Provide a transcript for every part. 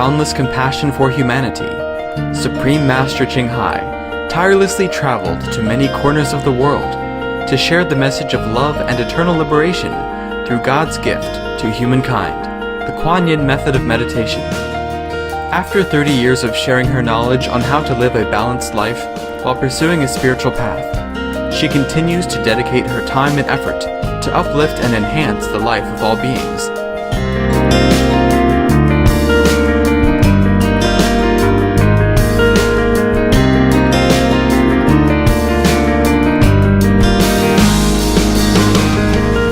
boundless compassion for humanity, Supreme Master Ching Hai tirelessly traveled to many corners of the world to share the message of love and eternal liberation through God's gift to humankind, the Kuan Yin method of meditation. After 30 years of sharing her knowledge on how to live a balanced life while pursuing a spiritual path, she continues to dedicate her time and effort to uplift and enhance the life of all beings.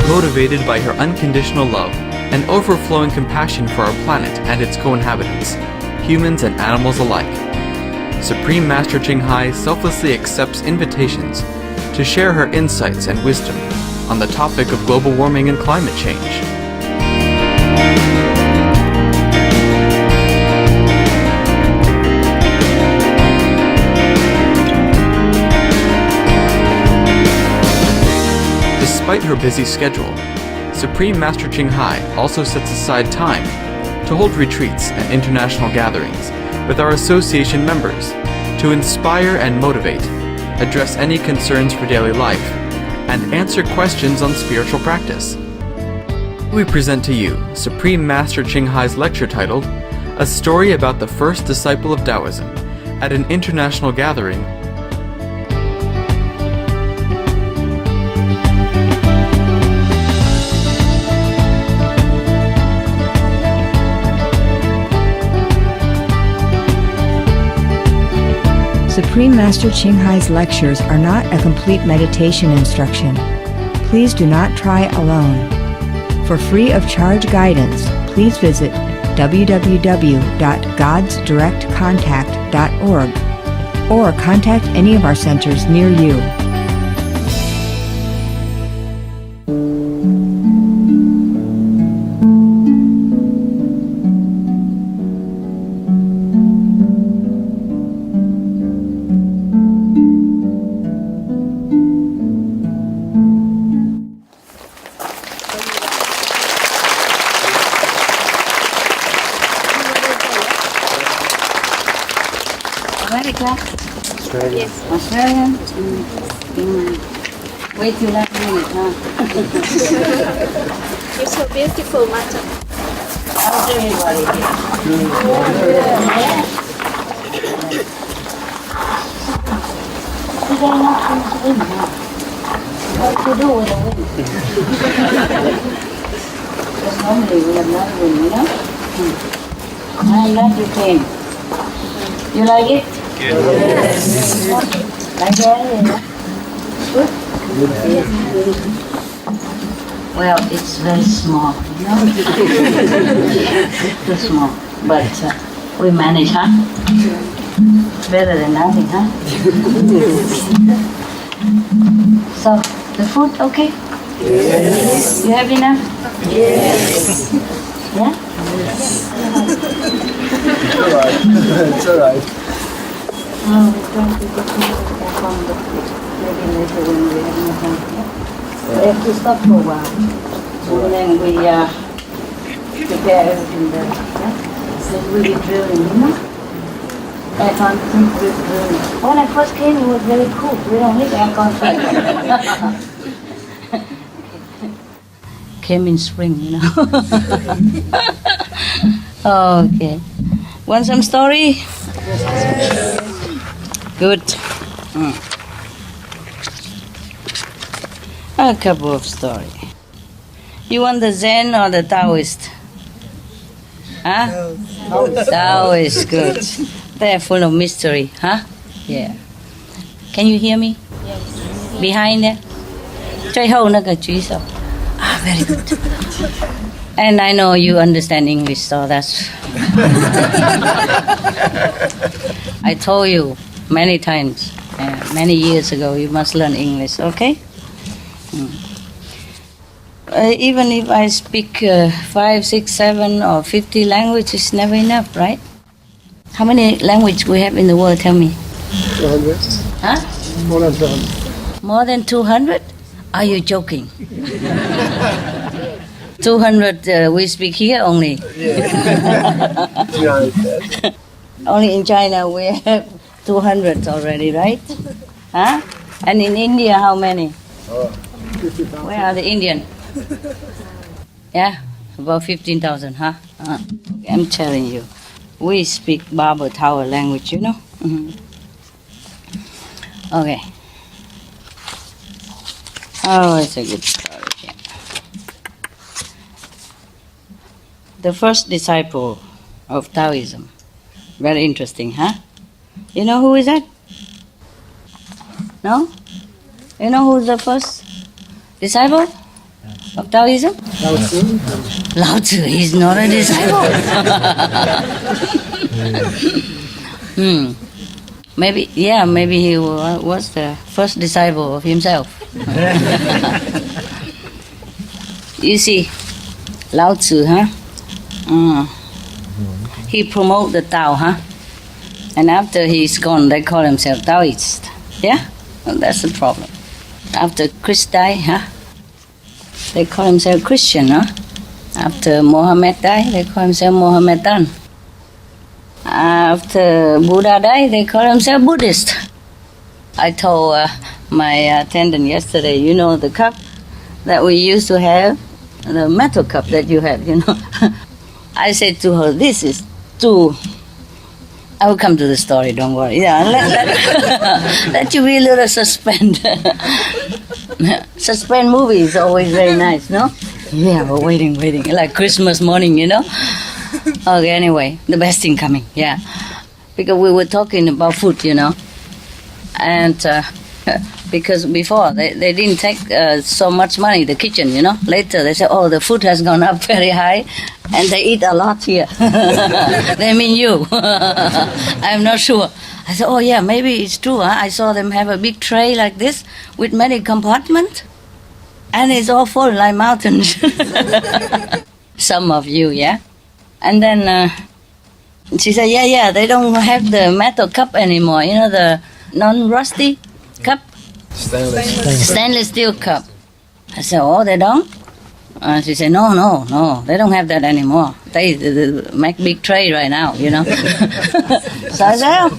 Motivated by her unconditional love and overflowing compassion for our planet and its co-inhabitants, humans and animals alike, Supreme Master Ching Hai selflessly accepts invitations to share her insights and wisdom on the topic of global warming and climate change. Despite her busy schedule, Supreme Master Ching Hai also sets aside time to hold retreats and international gatherings with our association members to inspire and motivate, address any concerns for daily life, and answer questions on spiritual practice. We present to you Supreme Master Ching Hai's lecture titled, A Story About the First Disciple of Taoism at an International Gathering. Supreme Master Ching Hai's lectures are not a complete meditation instruction. Please do not try alone. For free of charge guidance, please visit www.godsdirectcontact.org or contact any of our centers near you. America? Australia. Yes. Australia? Wait till last minute, huh? You're so beautiful, Mata. How's everybody Today not going to win, huh? What to do with a win? Because normally we have not win, you know? I'm glad you came. You like it? Yes. Like that, Good? Yes. Well, it's very small, you know? Too small. But we manage, huh? Better than nothing, huh? So, the food okay? Yes. You have enough? Yes. Yeah? It's alright. Oh, we're trying to get more from the food. Maybe later when we have more time. Yeah? We have to stop for a while. And then we prepare everything there. Yeah? Then we'll be drilling, you know? Air concrete drilling. When I first came, it was very cool. We don't need air concrete. Came in spring, you know. Okay. Want some story? Good. A couple of stories. You want the Zen or the Taoist? Huh? Taoist, good. They're full of mystery, huh? Yeah. Can you hear me? Yes. Behind there? 最后那个举手. Ah, very good. And I know you understand English, so that's... I told you many times, many years ago, you must learn English, okay? Even if I speak 5, 6, 7 or 50 languages, it's never enough, right? How many languages we have in the world, tell me? 200. Huh? More than 200. More than 200? Are you joking? 200 we speak here only. 310. Only in China we have 200 already, right? Huh? And in India, how many? 50,000. Where are the Indian? Yeah, about 15,000, huh? I'm telling you, we speak Barber Tower language, you know? Mhm. Okay. Oh, it's a good story. Yeah. The first disciple of Taoism. Very interesting, huh? You know who is that? No? You know who's the first disciple of Taoism? Lao Tzu. Lao Tzu, he's not a disciple. Maybe he was the first disciple of himself. You see, Lao Tzu, huh? He promoted the Tao, huh? And after he's gone, they call himself Taoist. Yeah? Well, that's the problem. After Christ died, huh? They call himself Christian, huh? After Mohammed died, they call himself Mohammedan. After Buddha died, they call himself Buddhist. I told my attendant yesterday, you know the cup that we used to have, the metal cup that you have, you know. I said to her, this is too... I will come to the story, don't worry. Yeah, let you be a little suspense. Suspense movie is always very nice, no? Yeah, we're waiting, like Christmas morning, you know? Okay, anyway, the best thing coming, yeah. Because we were talking about food, you know? And because before they didn't take so much money, the kitchen, you know? Later they said, oh, the food has gone up very high and they eat a lot here. They mean you. I'm not sure. I said, oh yeah, maybe it's true. Huh? I saw them have a big tray like this with many compartments and it's all full like mountains. Some of you, yeah? And then she said, yeah, they don't have the metal cup anymore, you know, the non-rusty cup? Stainless steel cup. I said, oh, they don't? She said, no, they don't have that anymore. They make big tray right now, you know. So I said,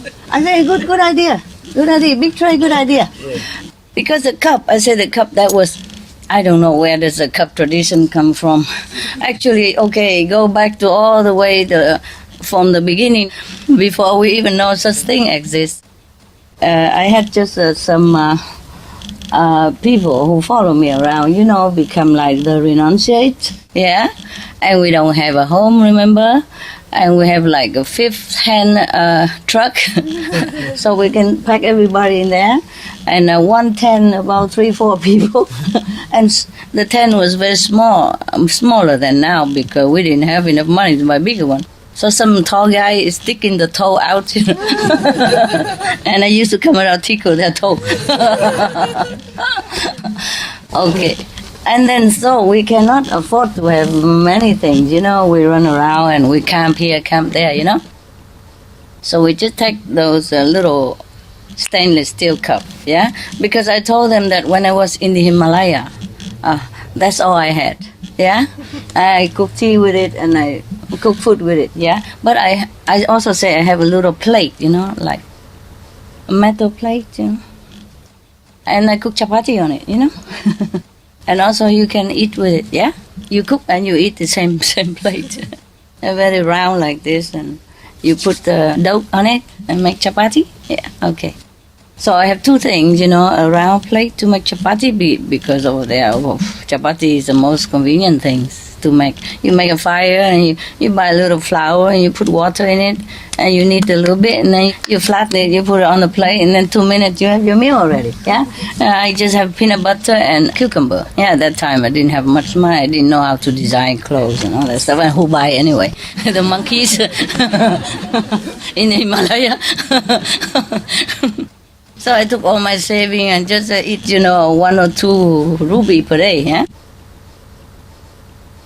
good idea. Good idea, big tray, good idea. Yeah. Because the cup, I said the cup that was, I don't know where does the cup tradition come from. Actually, okay, go back to all the way from the beginning, before we even know such thing exists. I had just some people who follow me around, you know, become like the renunciate, yeah? And we don't have a home, remember? And we have like a fifth-hand truck, so we can pack everybody in there. And one tent, about 3-4 people. And the tent was very small, smaller than now, because we didn't have enough money to buy a bigger one. So some tall guy is sticking the toe out, you know? And I used to come around tickle their toe. Okay. And then so we cannot afford to have many things, you know. We run around and we camp here, camp there, you know. So we just take those little stainless steel cup, yeah? Because I told them that when I was in the Himalaya, that's all I had, yeah? I cook tea with it and I cook food with it, yeah? But I also say I have a little plate, you know, like a metal plate, you know? And I cook chapati on it, you know? And also you can eat with it, yeah? You cook and you eat the same plate. They're very round like this, and you put the dough on it and make chapati. Yeah, okay. So I have two things, you know, a round plate to make chapati because over there, chapati is the most convenient things to make. You make a fire and you buy a little flour and you put water in it and you knead a little bit and then you flatten it, you put it on the plate and then 2 minutes you have your meal already, yeah? I just have peanut butter and cucumber. Yeah, at that time I didn't have much money. I didn't know how to design clothes and all that stuff. And who buy anyway? The monkeys in the Himalaya. So I took all my savings and just eat, you know, 1 or 2 ruby per day, yeah?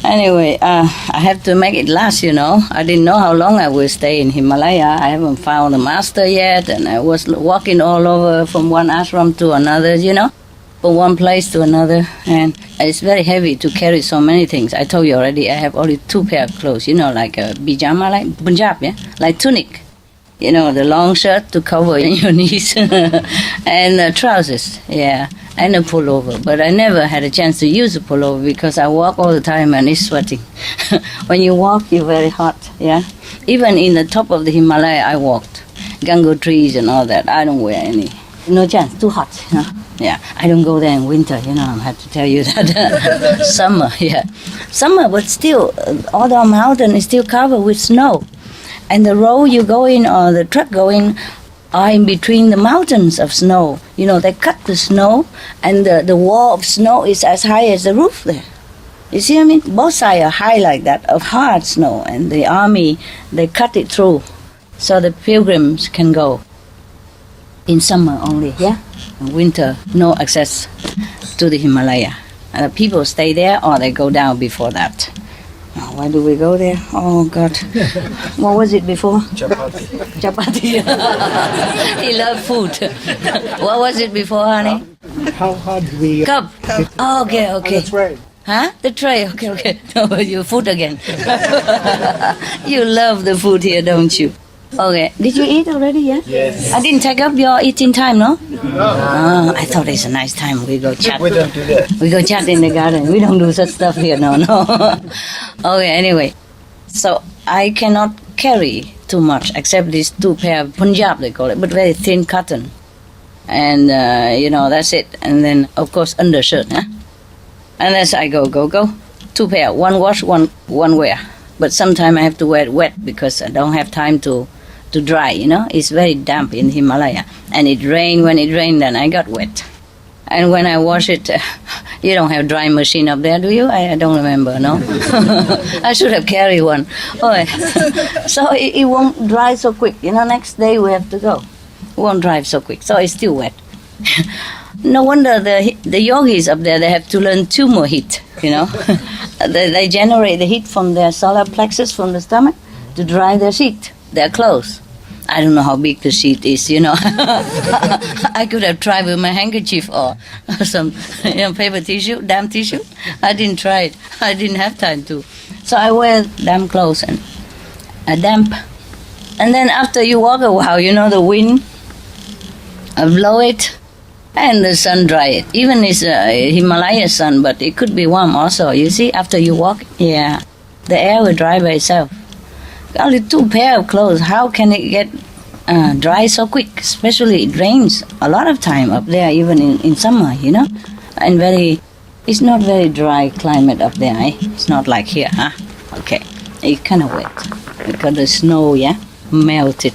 Anyway, I have to make it last, you know. I didn't know how long I would stay in Himalaya. I haven't found a master yet, and I was walking all over from one ashram to another, you know. from one place to another, and it's very heavy to carry so many things. I told you already, I have only 2 pair of clothes, like a pyjama, like Punjab, yeah, like tunic. The long shirt to cover your knees, and trousers, yeah, and a pullover. But I never had a chance to use a pullover because I walk all the time and it's sweating. When you walk, you're very hot, yeah. Even in the top of the Himalaya, I walked. Gango trees and all that, I don't wear any. No chance, too hot, Yeah, I don't go there in winter, I have to tell you that. Summer, yeah. Summer, but still, all the mountain is still covered with snow. And the road you go in or the truck going are in between the mountains of snow. They cut the snow and the wall of snow is as high as the roof there. You see what I mean? Both sides are high like that, of hard snow. And the army, they cut it through so the pilgrims can go. In summer only, yeah? In winter, no access to the Himalaya. And the people stay there or they go down before that. Why do we go there? Oh, God. What was it before? Chapati. He loved food. What was it before, honey? How do we... Cup. Oh, okay. That's right. Huh? The tray. Okay. No, you food again. You love the food here, don't you? Okay. Did you eat already, yeah? Yes. I didn't take up your eating time, no? No. I thought it's a nice time. We go chat. We don't do that. We go chat in the garden. We don't do such stuff here, no. Okay, anyway. So I cannot carry too much except these 2 pair of Punjab, they call it, but very thin cotton. And, that's it. And then, of course, undershirt, huh? And as I go. 2 pair, 1 wash, one wear. But sometimes I have to wear it wet because I don't have time to dry, It's very damp in Himalaya. And it rained. When it rained, then I got wet. And when I wash it, you don't have dry machine up there, do you? I don't remember, no? I should have carried one. Okay. So it won't dry so quick. Next day we have to go. It won't dry so quick. So it's still wet. No wonder the yogis up there, they have to learn 2 more heat, They generate the heat from their solar plexus, from the stomach, to dry their sheet, their clothes. I don't know how big the sheet is, I could have tried with my handkerchief or some paper tissue, damp tissue. I didn't try it. I didn't have time to. So I wear damp clothes and damp. And then after you walk a while, the wind blow it and the sun dry it. Even it's a Himalaya sun, but it could be warm also. You see, after you walk, yeah, the air will dry by itself. Only 2 pair of clothes. How can it get dry so quick? Especially it rains a lot of time up there, even in summer, And it's not very dry climate up there, eh? It's not like here, huh? Okay. It's kind of wet because the snow, yeah, melted,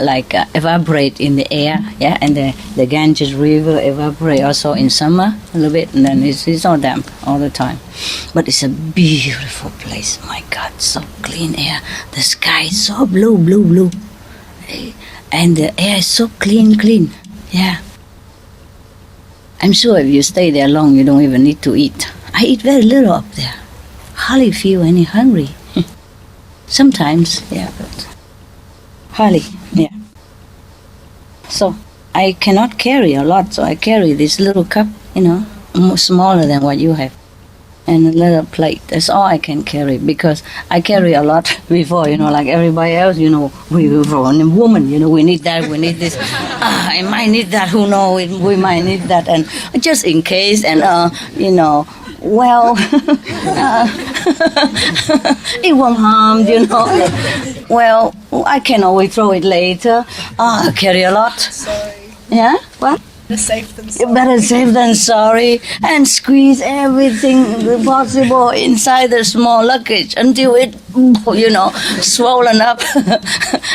like evaporate in the air, yeah, and the Ganges River evaporate also in summer a little bit, and then it's all damp all the time. But it's a beautiful place. My God, so clean air. The sky is so blue, and the air is so clean. Yeah. I'm sure if you stay there long, you don't even need to eat. I eat very little up there. Hardly feel any hungry. Sometimes, yeah, but hardly, yeah. So I cannot carry a lot, so I carry this little cup, smaller than what you have, and a little plate. That's all I can carry because I carry a lot before, like everybody else, we were a woman, we need that, we need this. I might need that, who knows, we might need that, and just in case, and, well, it won't harm, Well, I can always throw it later. I carry a lot. Sorry. Yeah? What? Better safe than You sorry. better safe than sorry, and squeeze everything possible inside the small luggage until it, swollen up,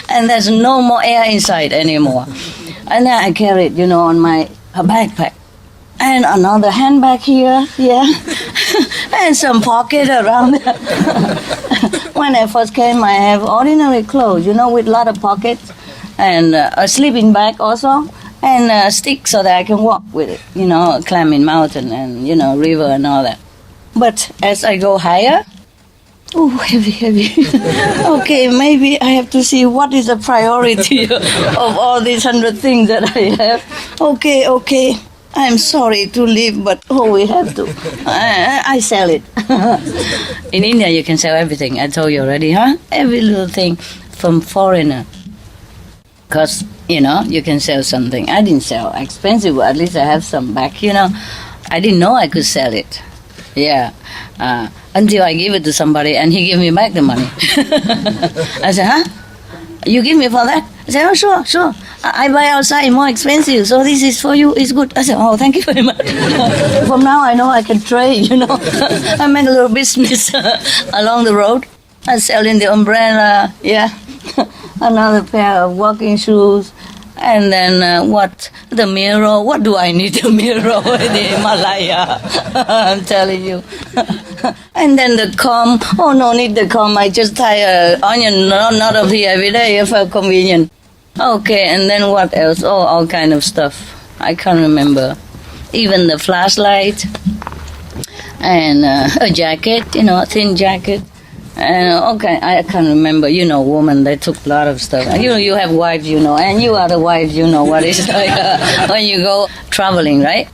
and there's no more air inside anymore. And then I carry it, on my backpack. And another handbag here, yeah, and some pocket around there. When I first came, I have ordinary clothes, with a lot of pockets, and a sleeping bag also, and a stick so that I can walk with it, climbing mountain and, river and all that. But as I go higher, oh, heavy. Okay, maybe I have to see what is the priority of all these 100 things that I have. Okay. I'm sorry to leave, but we have to. I sell it. In India, you can sell everything. I told you already, huh? Every little thing from foreigner. Because, you can sell something. I didn't sell expensive, but at least I have some back, I didn't know I could sell it. Yeah. Until I gave it to somebody and he gave me back the money. I said, huh? You give me for that? I said, oh, sure. I buy outside more expensive, so this is for you, it's good. I said, oh, thank you very much. From now I know I can trade, I make a little business along the road. I sell in the umbrella, yeah. Another pair of walking shoes. And then the mirror. What do I need a mirror in the Himalaya? I'm telling you. And then the comb. Oh, no need the comb. I just tie an onion knot of here every day for convenient. Okay, and then what else? Oh, all kind of stuff. I can't remember. Even the flashlight. And a jacket, a thin jacket. Okay, I can't remember. Woman, they took a lot of stuff. You have wives, and you are the wives, what it's like when you go traveling, right?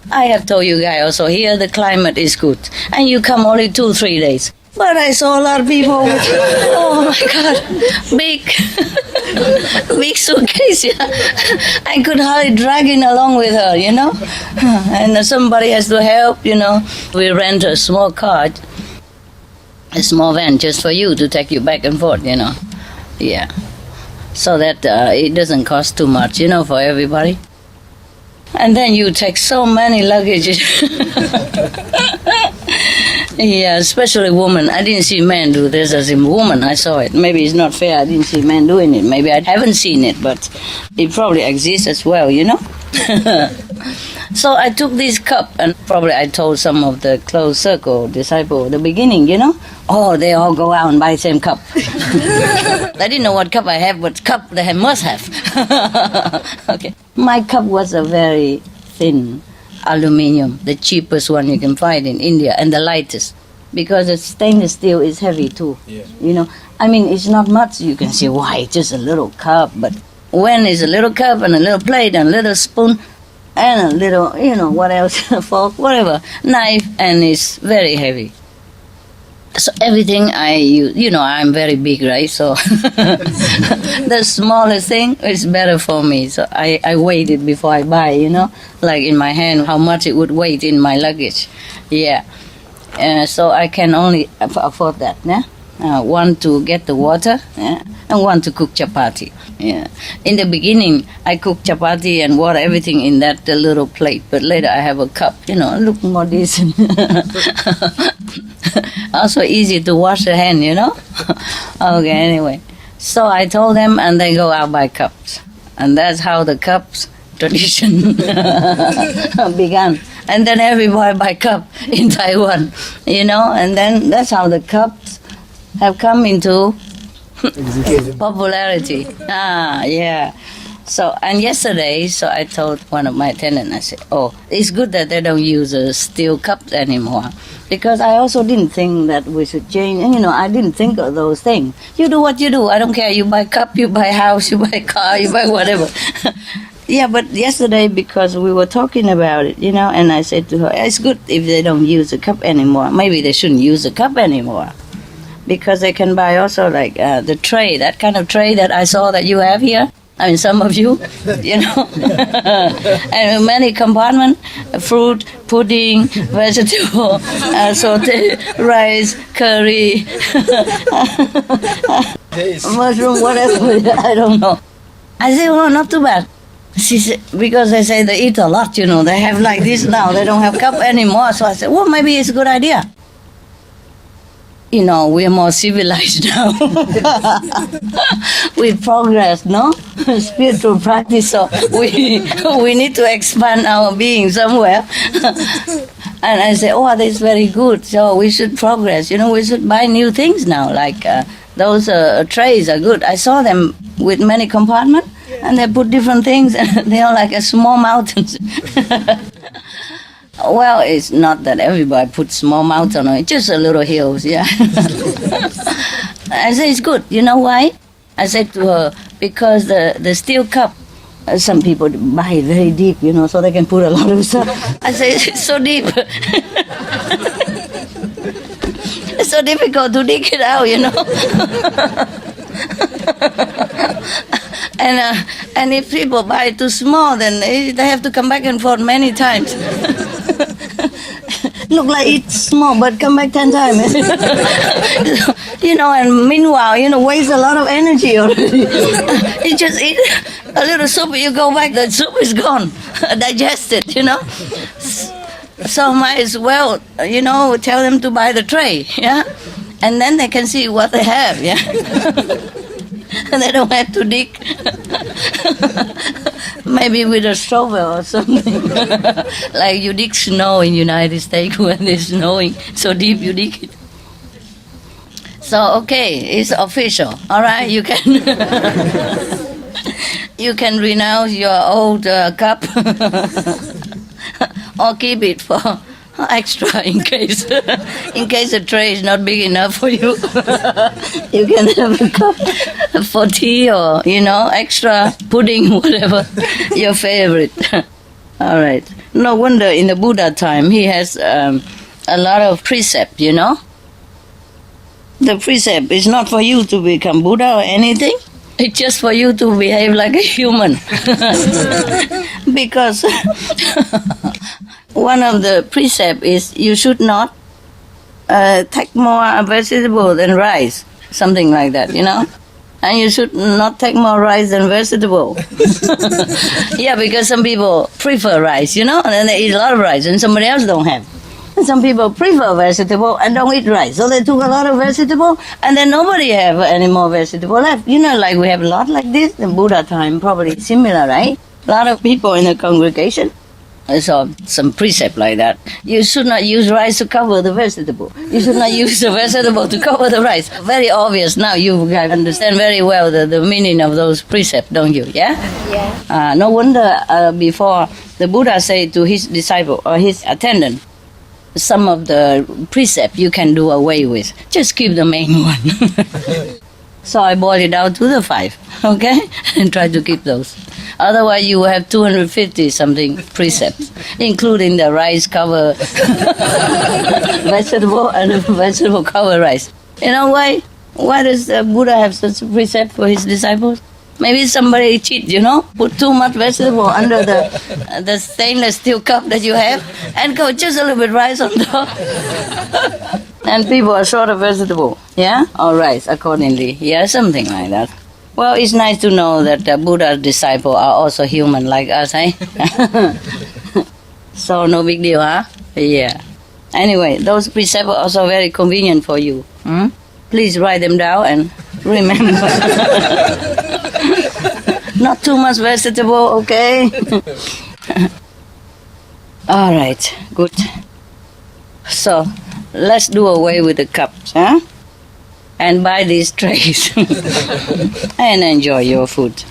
I have told you guys also, here the climate is good. And you come only 2-3 days. But I saw a lot of people with, oh my God, big suitcase. Yeah. I could hardly drag it along with her, And somebody has to help, We rent a small car. A small van just for you to take you back and forth, Yeah. So that it doesn't cost too much, for everybody. And then you take so many luggage. Yeah, especially women. I didn't see men do this as a woman. I saw it. Maybe it's not fair. I didn't see men doing it. Maybe I haven't seen it, but it probably exists as well, So I took this cup and probably I told some of the close circle disciple at the beginning, Oh, they all go out and buy the same cup. I didn't know what cup I have, but cup they must have. Okay. My cup was a very thin aluminium, the cheapest one you can find in India and the lightest. Because the stainless steel is heavy too. Yeah. It's not much. You can say, why, it's just a little cup. But when it's a little cup and a little plate and a little spoon, and a little, what else, fork, whatever, knife, and it's very heavy. So everything I use, I'm very big, right? So the smallest thing is better for me. So I weighed it before I buy, like in my hand, how much it would weigh in my luggage. Yeah. So I can only afford that, yeah? One to get the water, yeah? And one to cook chapati. Yeah. In the beginning, I cooked chapati and water, everything in that little plate. But later I have a cup, look more decent. Also easy to wash the hand, Okay, anyway. So I told them, and they go out by cups. And that's how the cups tradition began. And then everybody buy cup in Taiwan, And then that's how the cups have come into popularity. Yeah. So, and yesterday, I told one of my attendants, I said, oh, it's good that they don't use steel cups anymore. Because I also didn't think that we should change. I didn't think of those things. You do what you do. I don't care. You buy cup, you buy house, you buy car, you buy whatever. Yeah, but yesterday, because we were talking about it, and I said to her, it's good if they don't use a cup anymore. Maybe they shouldn't use a cup anymore. Because they can buy also like the tray, that kind of tray that I saw that you have here. Some of you, and many compartments, fruit, pudding, vegetable, sauté, rice, curry, mushroom, whatever, I don't know. I said, oh, not too bad. She said, because they say they eat a lot, they have like this now, they don't have cup anymore. So I said, well, maybe it's a good idea. We're more civilized now. We progress, no? Spiritual practice, so we need to expand our being somewhere. And I say, oh, that's very good. So we should progress. We should buy new things now. Like those trays are good. I saw them with many compartments, and they put different things, and they are like a small mountains. Well, it's not that everybody puts small mountain on it, just a little hills, yeah. I say it's good. You know why? I said to her, because the steel cup, Some people buy it very deep, so they can put a lot of stuff. I say, it's so deep. It's so difficult to dig it out, And if people buy it too small, then they have to come back and forth many times. Look like it's small, but come back 10 times. And meanwhile, waste a lot of energy already. You just eat a little soup, you go back, the soup is gone, digested, So might as well, tell them to buy the tray, yeah? And then they can see what they have, yeah? And they don't have to dig. Maybe with a shovel or something. Like you dig snow in United States when it's snowing so deep you dig it. So okay, it's official. All right, you can you can renounce your old cup or keep it for extra in case the tray is not big enough for you. You can have a cup for tea or extra pudding, whatever your favorite. All right. No wonder in the Buddha time he has a lot of precept. The precept is not for you to become Buddha or anything. It's just for you to behave like a human. Because one of the precepts is you should not take more vegetable than rice, something like that, And you should not take more rice than vegetable. Yeah, because some people prefer rice, and then they eat a lot of rice, and somebody else don't have. And some people prefer vegetable and don't eat rice, so they took a lot of vegetable, and then nobody have any more vegetable left. Like we have a lot like this in Buddha time, probably similar, right? A lot of people in the congregation. So some precept like that. You should not use rice to cover the vegetable. You should not use the vegetable to cover the rice. Very obvious now. You guys understand very well the meaning of those precepts, don't you? Yeah? Yeah. No wonder before the Buddha said to his disciple or his attendant, some of the precepts you can do away with. Just keep the main one. So I boiled it down to the 5, okay? And try to keep those. Otherwise, you will have 250 something precepts, including the rice cover vegetable and vegetable cover rice. You know why? Why does the Buddha have such a precept for his disciples? Maybe somebody cheat, put too much vegetable under the stainless steel cup that you have, and go just a little bit rice on top. And people are short of vegetable, yeah? Or rice accordingly, yeah, something like that. Well, it's nice to know that the Buddha's disciples are also human like us, eh? So no big deal, huh? Yeah. Anyway, those precepts are also very convenient for you. Please write them down and remember. Not too much vegetable, okay? All right, good. So, let's do away with the cups, huh? And buy these trays and enjoy your food.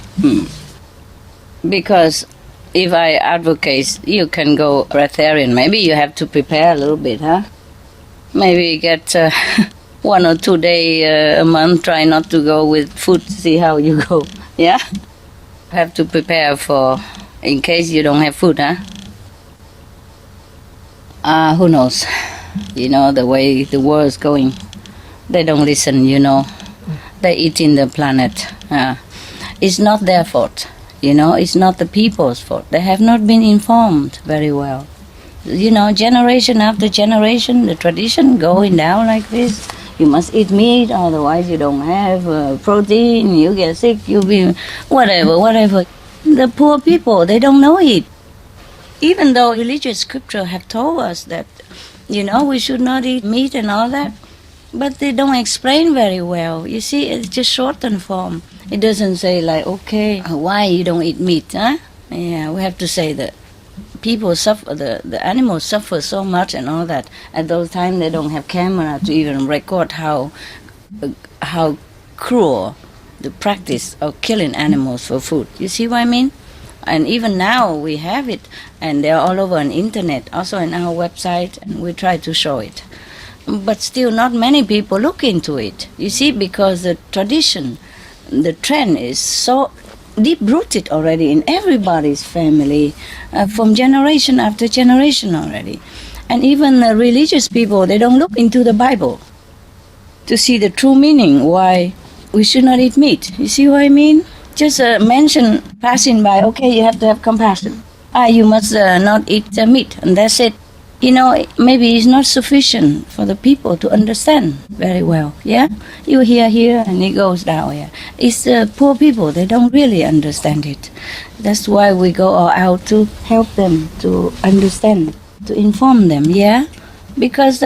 Because if I advocate you can go breatharian, maybe you have to prepare a little bit, huh? Maybe get 1 or 2 days a month, try not to go with food, see how you go, yeah? Have to prepare for, in case you don't have food, huh? Who knows? The way the world is going. They don't listen, They're eating the planet. It's not their fault, It's not the people's fault. They have not been informed very well. Generation after generation, the tradition going down like this. You must eat meat, otherwise you don't have protein, you get sick, you be whatever. The poor people, they don't know it. Even though religious scripture have told us that, we should not eat meat and all that, but they don't explain very well. You see, it's just shortened form. It doesn't say like, okay, why you don't eat meat, huh? Yeah, we have to say that people suffer, the animals suffer so much and all that. At those times, they don't have camera to even record how cruel the practice of killing animals for food. You see what I mean? And even now we have it, and they're all over on internet, also on our website, and we try to show it. But still not many people look into it. You see, because the tradition, the trend is so deep-rooted already in everybody's family, from generation after generation already. And even the religious people, they don't look into the Bible to see the true meaning why we should not eat meat. You see what I mean? Just mention passing by, okay, you have to have compassion. You must not eat meat, and that's it. Maybe it's not sufficient for the people to understand very well, yeah? You hear here, and it goes down here. It's poor people, they don't really understand it. That's why we go all out to help them to understand, to inform them, yeah? Because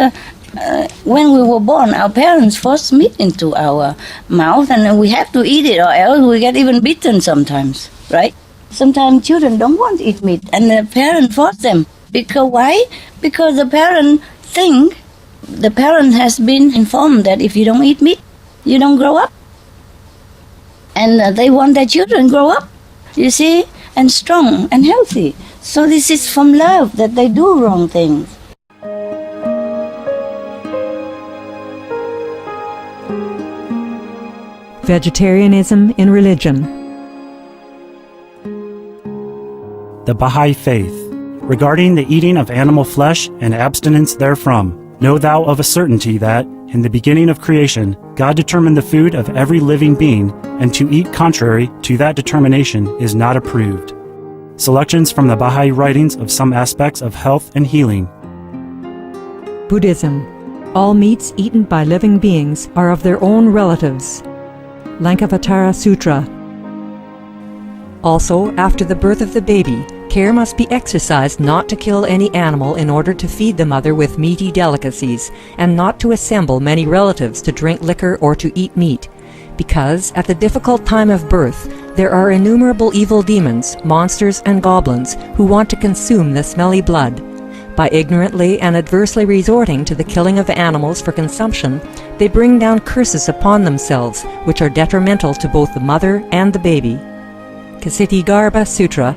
when we were born, our parents forced meat into our mouth, and we have to eat it, or else we get even beaten sometimes, right? Sometimes children don't want to eat meat, and the parent force them. Because why? Because the parent has been informed that if you don't eat meat, you don't grow up. And they want their children grow up, you see, and strong and healthy. So this is from love that they do wrong things. Vegetarianism in religion. The Baha'i Faith. Regarding the eating of animal flesh and abstinence therefrom, know thou of a certainty that, in the beginning of creation, God determined the food of every living being, and to eat contrary to that determination is not approved. Selections from the Baha'i writings of some aspects of health and healing. Buddhism. All meats eaten by living beings are of their own relatives. Lankavatara Sutra. Also, after the birth of the baby, care must be exercised not to kill any animal in order to feed the mother with meaty delicacies, and not to assemble many relatives to drink liquor or to eat meat, because at the difficult time of birth there are innumerable evil demons, monsters, and goblins who want to consume the smelly blood. By ignorantly and adversely resorting to the killing of animals for consumption, they bring down curses upon themselves, which are detrimental to both the mother and the baby. Ksitigarbha Sutra.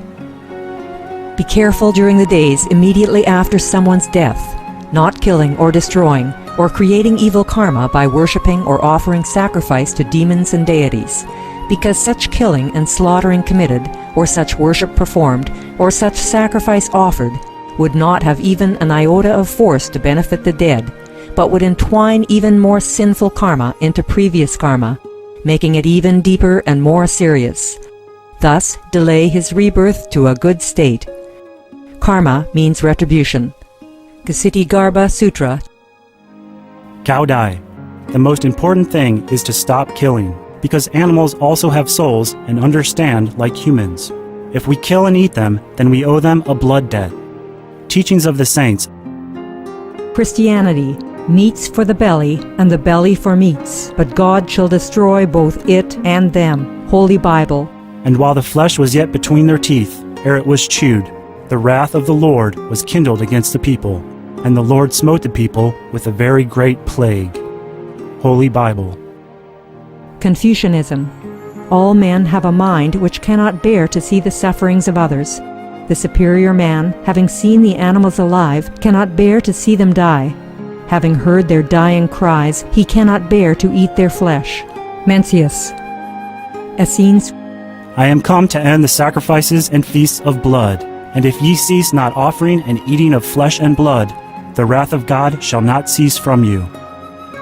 Be careful during the days immediately after someone's death, not killing or destroying, or creating evil karma by worshipping or offering sacrifice to demons and deities, because such killing and slaughtering committed, or such worship performed, or such sacrifice offered, would not have even an iota of force to benefit the dead, but would entwine even more sinful karma into previous karma, making it even deeper and more serious. Thus delay his rebirth to a good state. Karma means retribution. Ksitigarbha Sutra. Gaudai. The most important thing is to stop killing, because animals also have souls and understand like humans. If we kill and eat them, then we owe them a blood debt. Teachings of the Saints. Christianity. Meats for the belly, and the belly for meats, but God shall destroy both it and them. Holy Bible. And while the flesh was yet between their teeth, ere it was chewed, the wrath of the Lord was kindled against the people, and the Lord smote the people with a very great plague. Holy Bible. Confucianism. All men have a mind which cannot bear to see the sufferings of others. The superior man, having seen the animals alive, cannot bear to see them die. Having heard their dying cries, he cannot bear to eat their flesh. Mencius. Essenes. I am come to end the sacrifices and feasts of blood, and if ye cease not offering and eating of flesh and blood, the wrath of God shall not cease from you.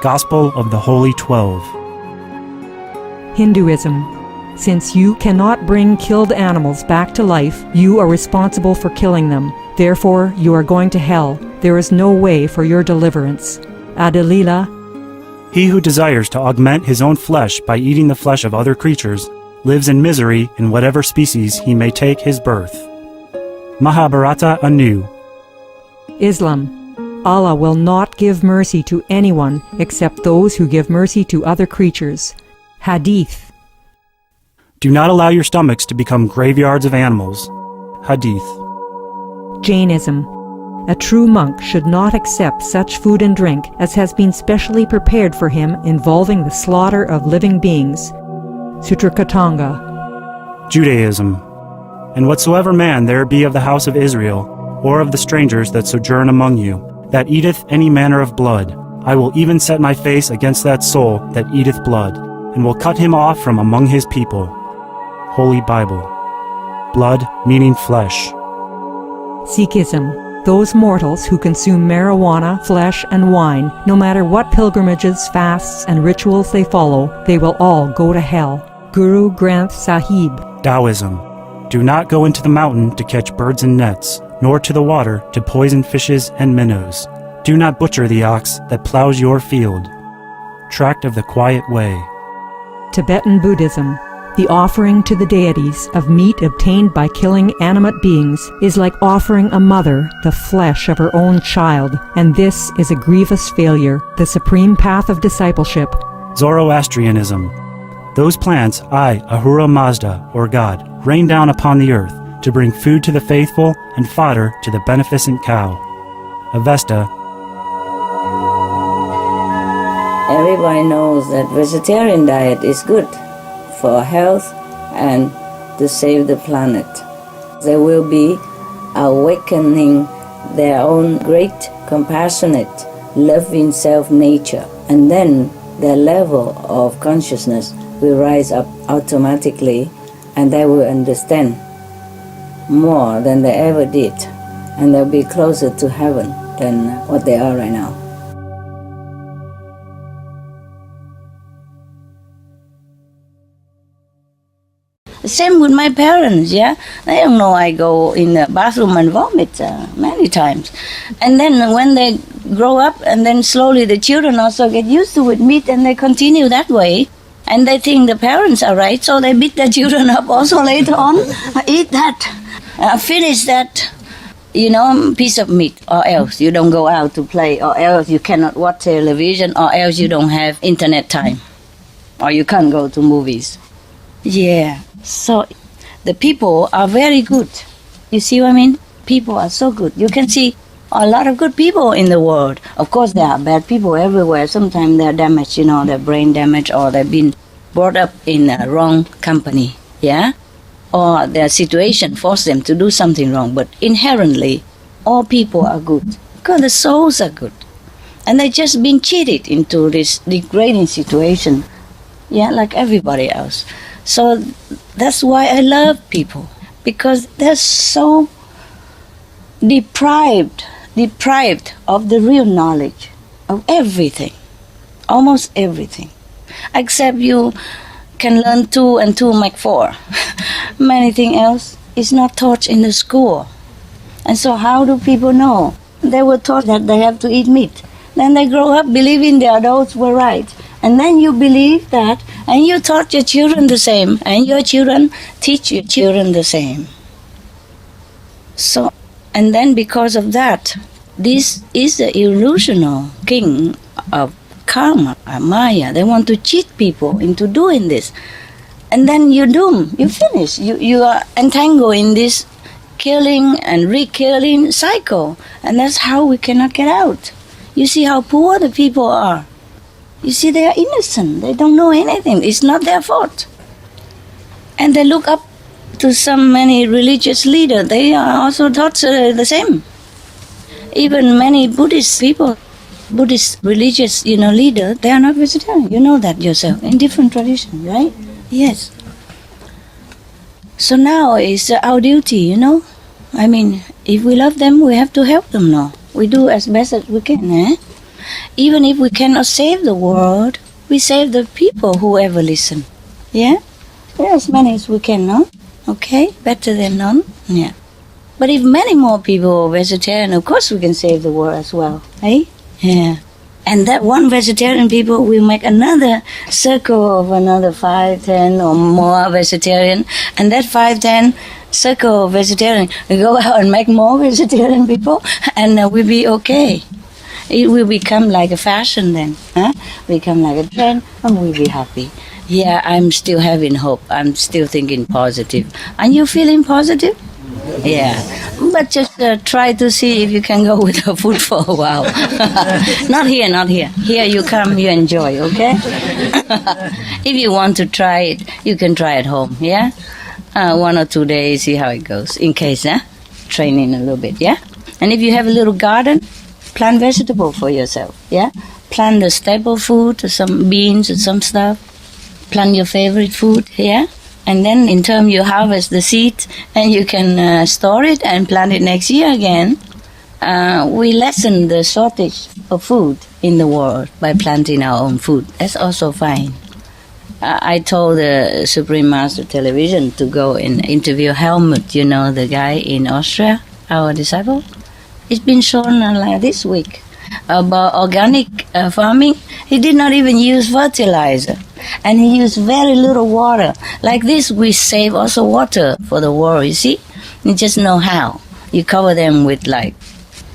Gospel of the Holy 12. Hinduism. Since you cannot bring killed animals back to life, you are responsible for killing them. Therefore, you are going to hell. There is no way for your deliverance. Adilila. He who desires to augment his own flesh by eating the flesh of other creatures lives in misery in whatever species he may take his birth. Mahabharata anew. Islam. Allah will not give mercy to anyone except those who give mercy to other creatures. Hadith. Do not allow your stomachs to become graveyards of animals. Hadith. Jainism. A true monk should not accept such food and drink as has been specially prepared for him involving the slaughter of living beings. Sutrakatanga. Judaism. And whatsoever man there be of the house of Israel, or of the strangers that sojourn among you, that eateth any manner of blood, I will even set my face against that soul that eateth blood, and will cut him off from among his people. Holy Bible. Blood meaning flesh. Sikhism. Those mortals who consume marijuana, flesh, and wine, no matter what pilgrimages, fasts, and rituals they follow, they will all go to hell. Guru Granth Sahib. Taoism. Do not go into the mountain to catch birds and nets, nor to the water to poison fishes and minnows. Do not butcher the ox that plows your field. Tract of the Quiet Way. Tibetan Buddhism. The offering to the deities of meat obtained by killing animate beings is like offering a mother the flesh of her own child, and this is a grievous failure, the supreme path of discipleship. Zoroastrianism. Those plants I, Ahura Mazda, or God, rain down upon the earth to bring food to the faithful and fodder to the beneficent cow. Avesta. Everybody knows that vegetarian diet is good for health and to save the planet. They will be awakening their own great, compassionate, loving self-nature, and then their level of consciousness will rise up automatically, and they will understand more than they ever did, and they'll be closer to heaven than what they are right now. Same with my parents, yeah? They don't know I go in the bathroom and vomit many times. And then when they grow up, and then slowly the children also get used to it, meat, and they continue that way. And they think the parents are right, so they beat their children up also later on. Eat that, finish that, piece of meat, or else you don't go out to play, or else you cannot watch television, or else you don't have internet time, or you can't go to movies. Yeah. So the people are very good. You see what I mean? People are so good. You can see a lot of good people in the world. Of course, there are bad people everywhere. Sometimes they're damaged, their brain damaged, or they've been brought up in a wrong company, yeah? Or their situation forced them to do something wrong. But inherently, all people are good because the souls are good. And they've just been cheated into this degrading situation, yeah, like everybody else. So that's why I love people, because they're so deprived of the real knowledge of everything, almost everything, except you can learn 2 and 2 make 4. Anything else is not taught in the school. And so how do people know? They were taught that they have to eat meat. Then they grow up believing the adults were right. And then you believe that, and you taught your children the same, and your children teach your children the same. So, and then because of that, this is the illusional king of karma, Maya. They want to cheat people into doing this. And then you're doomed, you finish. You are entangled in this killing and re-killing cycle. And that's how we cannot get out. You see how poor the people are. You see, they are innocent. They don't know anything. It's not their fault. And they look up to many religious leaders. They are also taught the same. Even many Buddhist people, Buddhist religious, leaders, they are not vegetarian. You know that yourself, in different traditions, right? Yes. So now it's our duty, I mean, if we love them, we have to help them now. We do as best as we can, Even if we cannot save the world, we save the people who ever listen. Yeah? As many as we can, no? Okay? Better than none? Yeah. But if many more people are vegetarian, of course we can save the world as well. Eh? Yeah. And that one vegetarian people will make another circle of another 5, 10 or more vegetarian. And that 5, 10 circle of vegetarian will go out and make more vegetarian people, and we'll be okay. It will become like a fashion then, become like a trend, and we'll be happy. Yeah, I'm still having hope. I'm still thinking positive. Are you feeling positive? Yeah. But just try to see if you can go without food for a while. Not here. Here you come, you enjoy, okay? If you want to try it, you can try at home, yeah? 1 or 2 days, see how it goes, in case, training a little bit, yeah? And if you have a little garden, plant vegetable for yourself, yeah? Plant the staple food, some beans and some stuff. Plant your favorite food, yeah? And then in turn you harvest the seed and you can store it and plant it next year again. We lessen the shortage of food in the world by planting our own food. That's also fine. I told the Supreme Master Television to go and interview Helmut, you know, the guy in Austria, our disciple. It's been shown like this week about organic farming. He did not even use fertilizer, and he used very little water. Like this, we save also water for the world, you see? You just know how. You cover them with like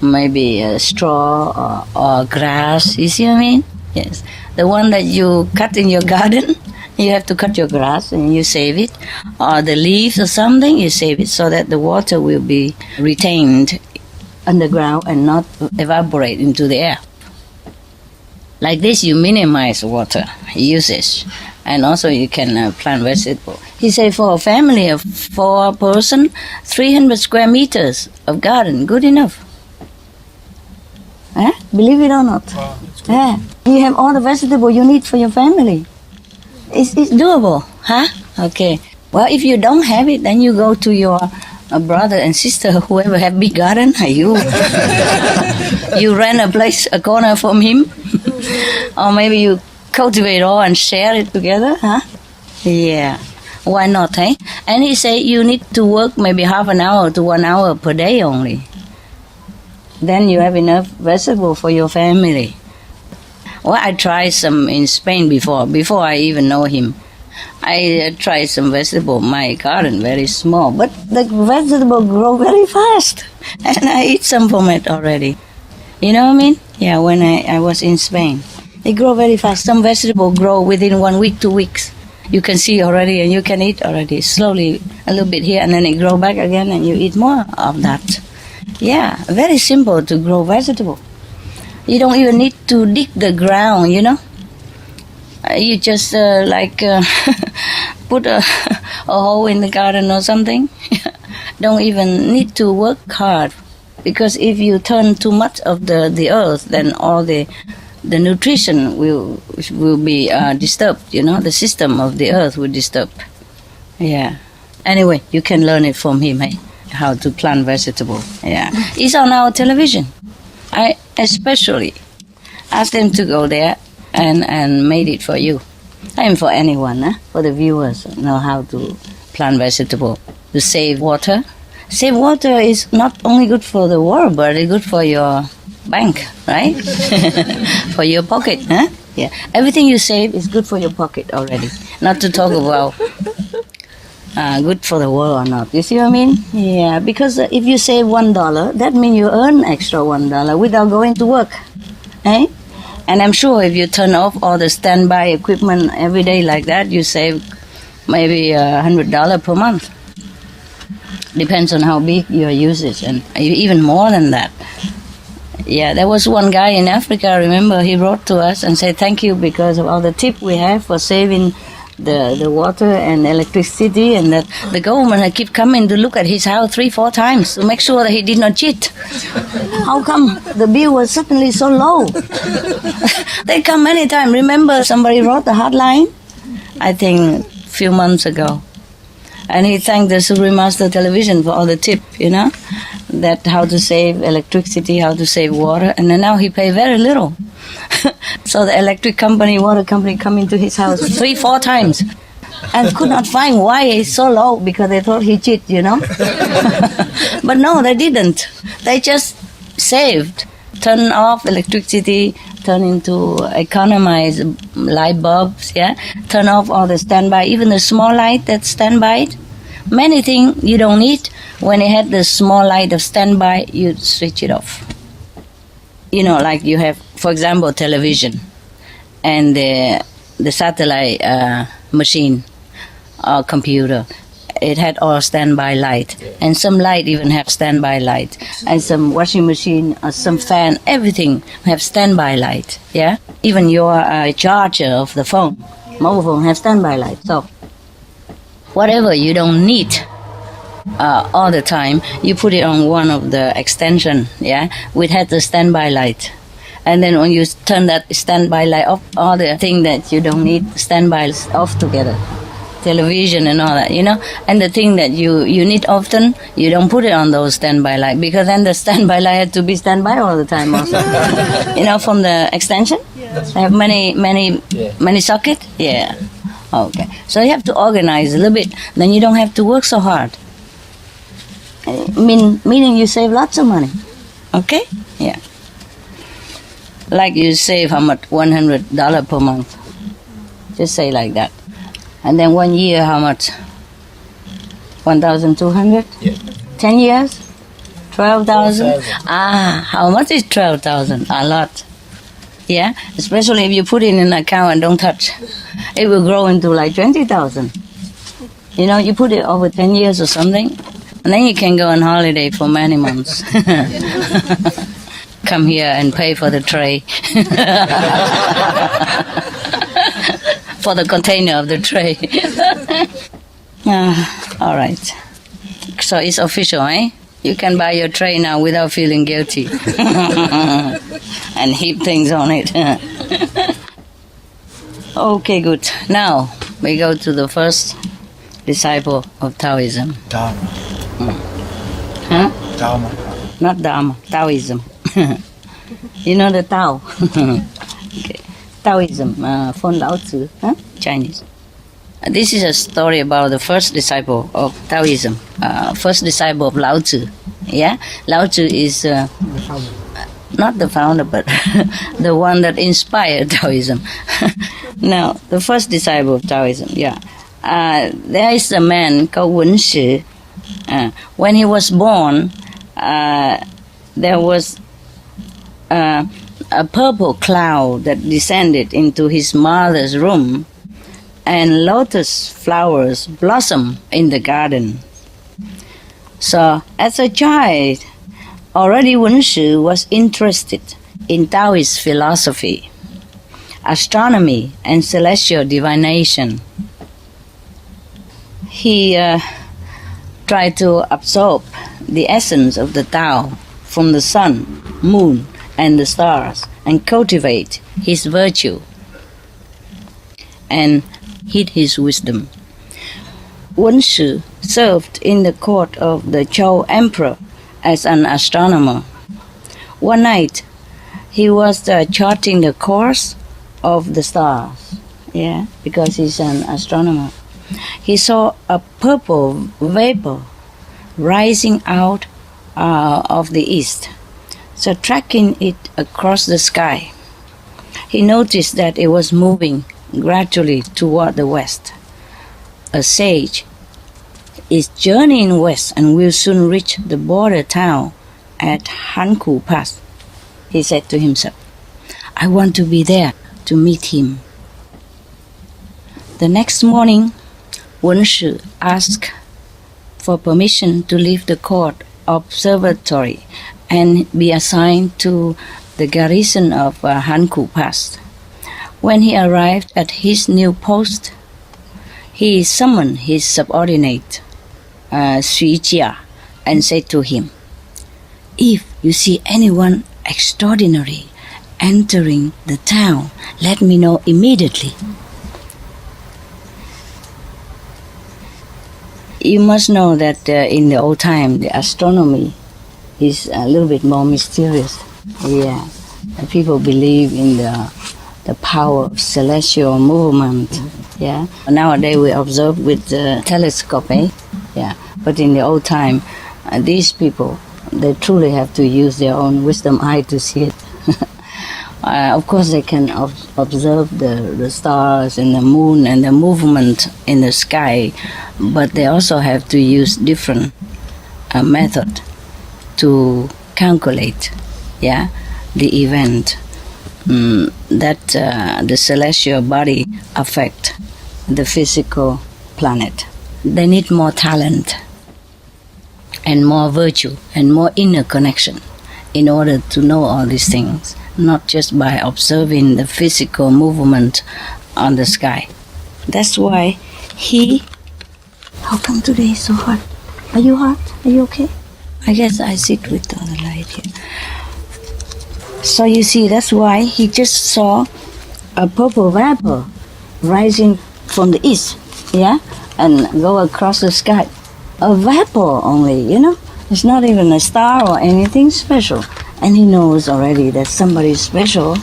maybe a straw or grass, you see what I mean? Yes. The one that you cut in your garden, you have to cut your grass and you save it. Or the leaves or something, you save it so that the water will be retained underground and not evaporate into the air. Like this, you minimize water usage. And also you can plant vegetable. He said for a family of 4 person, 300 square meters of garden, good enough. Believe it or not. Yeah. You have all the vegetable you need for your family. It's doable, huh? Okay. Well, if you don't have it, then you go to your brother and sister, whoever have big garden. You you rent a place, a corner from him, or maybe you cultivate all and share it together, huh? Yeah. Why not, eh? And he said you need to work maybe half an hour to 1 hour per day only. Then you have enough vegetable for your family. Well, I tried some in Spain before I even know him. I tried some vegetable. My garden very small, but the vegetable grow very fast, and I eat some from it already. You know what I mean? Yeah, when I was in Spain, they grow very fast. Some vegetable grow within 1 week, 2 weeks. You can see already, and you can eat already. Slowly, a little bit here, and then it grow back again, and you eat more of that. Yeah, very simple to grow vegetable. You don't even need to dig the ground, you know. You just put a hole in the garden or something. Don't even need to work hard, because if you turn too much of the earth, then all the nutrition will be disturbed. You know, the system of the earth will disturb. Yeah. Anyway, you can learn it from him, eh? How to plant vegetable. Yeah, it's on our television. I especially asked them to go there and made it for you. And for anyone, for the viewers, know how to plant vegetable, to save water. Save water is not only good for the world, but it's good for your bank, right? For your pocket, huh? Yeah, everything you save is good for your pocket already. Not to talk about good for the world or not. You see what I mean? Yeah, because if you save $1, that means you earn extra $1 without going to work, eh? And I'm sure if you turn off all the standby equipment every day like that, you save maybe $100 per month. Depends on how big your usage, and even more than that. Yeah, there was one guy in Africa, I remember, he wrote to us and said thank you because of all the tip we have for saving the water and electricity, and that the government had keep coming to look at his house 3-4 times to make sure that he did not cheat. How come the bill was suddenly so low? They come many times. Remember somebody wrote the hotline, I think a few months ago, and he thanked the Supreme Master Television for all the tip, you know, that how to save electricity, how to save water, and then now he pay very little. So the electric company, water company come into his house 3-4 times and could not find why it's so low, because they thought he cheated, you know. But no, they didn't. They just saved, turn off electricity, turn into economize light bulbs, yeah, turn off all the standby, even the small light that's standby. Many things you don't need. When you had the small light of standby, you switch it off. You know, like you have, for example, television and the satellite machine or computer. It had all standby light, and some light even have standby light, and some washing machine or some fan, everything have standby light. Yeah, even your charger of the phone, mobile phone, have standby light. So whatever you don't need all the time, you put it on one of the extension, yeah, which has the standby light. And then when you turn that standby light off, all the thing that you don't need, standby off together. television and all that, and the thing that you need often, you don't put it on those standby light, because then the standby light had to be standby all the time also. From the extension, they have many socket. Yeah. Okay. So you have to organize a little bit. Then you don't have to work so hard. Meaning you save lots of money. Okay? Yeah. Like you save how much? $100 per month. Just say like that. And then 1 year, how much? 1,200? Yeah. 10 years? 12,000? How much is 12,000? A lot. Yeah? Especially if you put it in an account and don't touch. It will grow into like 20,000. You put it over 10 years or something, and then you can go on holiday for many months. Come here and pay for the tray. For the container of the tray. All right. So it's official, eh? You can buy your tray now without feeling guilty. And heap things on it. Okay, good. Now we go to the first disciple of Taoism. Dharma. Huh? Dharma. Not Dharma, Taoism. You know the Tao? Okay. Taoism, from Lao Tzu, Chinese. This is a story about the first disciple of Taoism, first disciple of Lao Tzu. Yeah, Lao Tzu is not the founder, but the one that inspired Taoism. Now, the first disciple of Taoism. Yeah, there is a man called Wen Shi. When he was born, there was a purple cloud that descended into his mother's room, and lotus flowers blossom in the garden. So, as a child, already Wen Shi was interested in Taoist philosophy, astronomy, and celestial divination. He tried to absorb the essence of the Tao from the sun, moon, and the stars, and cultivate his virtue and hid his wisdom. Wen Shi served in the court of the Zhou Emperor as an astronomer. One night, he was charting the course of the stars, because he's an astronomer. He saw a purple vapor rising out of the east. So tracking it across the sky, he noticed that it was moving gradually toward the west. A sage is journeying west and will soon reach the border town at Hankou Pass. He said to himself, I want to be there to meet him. The next morning, Wen Shi asked for permission to leave the court observatory and be assigned to the garrison of Hankou Pass. When he arrived at his new post, he summoned his subordinate, Xu Jia, and said to him, If you see anyone extraordinary entering the town, let me know immediately. You must know that in the old time, the astronomy is a little bit more mysterious. Yeah, and people believe in the power of celestial movement. Yeah, nowadays we observe with the telescope. Yeah, but in the old time, these people, they truly have to use their own wisdom eye to see it. Of course, they can observe the stars and the moon and the movement in the sky, but they also have to use different method to calculate, the event that the celestial body affect the physical planet. They need more talent and more virtue and more inner connection in order to know all these things, not just by observing the physical movement on the sky. That's why how come today is so hot? Are you hot? Are you okay? I guess I sit with the other light here. So you see, that's why he just saw a purple vapor rising from the east, and go across the sky. A vapor only, you know. It's not even a star or anything special. And he knows already that somebody special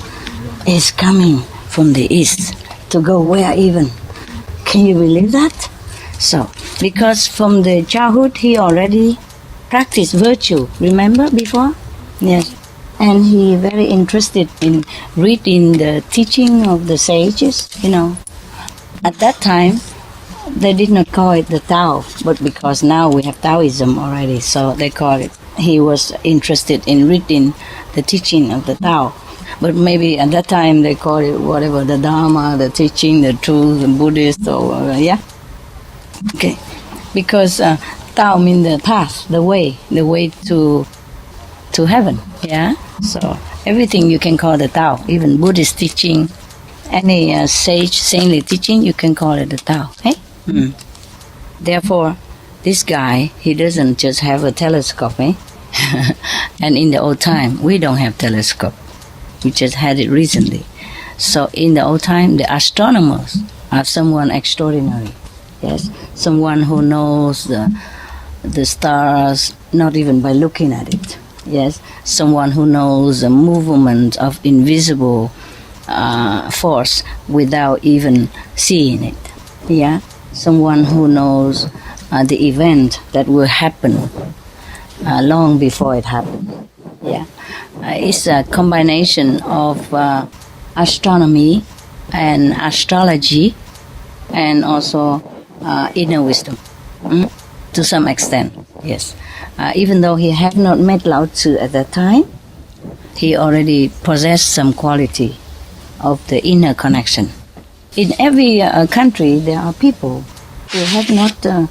is coming from the east to go where even. Can you believe that? So, because from the childhood he already practiced virtue, remember before? Yes. And he very interested in reading the teaching of the sages, you know. At that time, they did not call it the Tao, but because now we have Taoism already, so they call it. He was interested in reading the teaching of the Tao. But maybe at that time they call it whatever, the Dharma, the teaching, the truth, the Buddhist, or yeah. Okay, because Tao means the path, the way to heaven. Yeah. So everything you can call the Tao, even Buddhist teaching, any sage, saintly teaching, you can call it the Tao. Hey. Therefore, this guy, he doesn't just have a telescope, eh? And in the old time, we don't have telescope. We just had it recently. So in the old time, the astronomers are someone extraordinary. Yes, someone who knows the stars, not even by looking at it. Yes, someone who knows the movement of invisible force without even seeing it. Yeah, someone who knows the event that will happen long before it happened. Yeah, it's a combination of astronomy and astrology, and also inner wisdom, to some extent. Yes, even though he had not met Lao Tzu at that time, he already possessed some quality of the inner connection. In every country, there are people who have not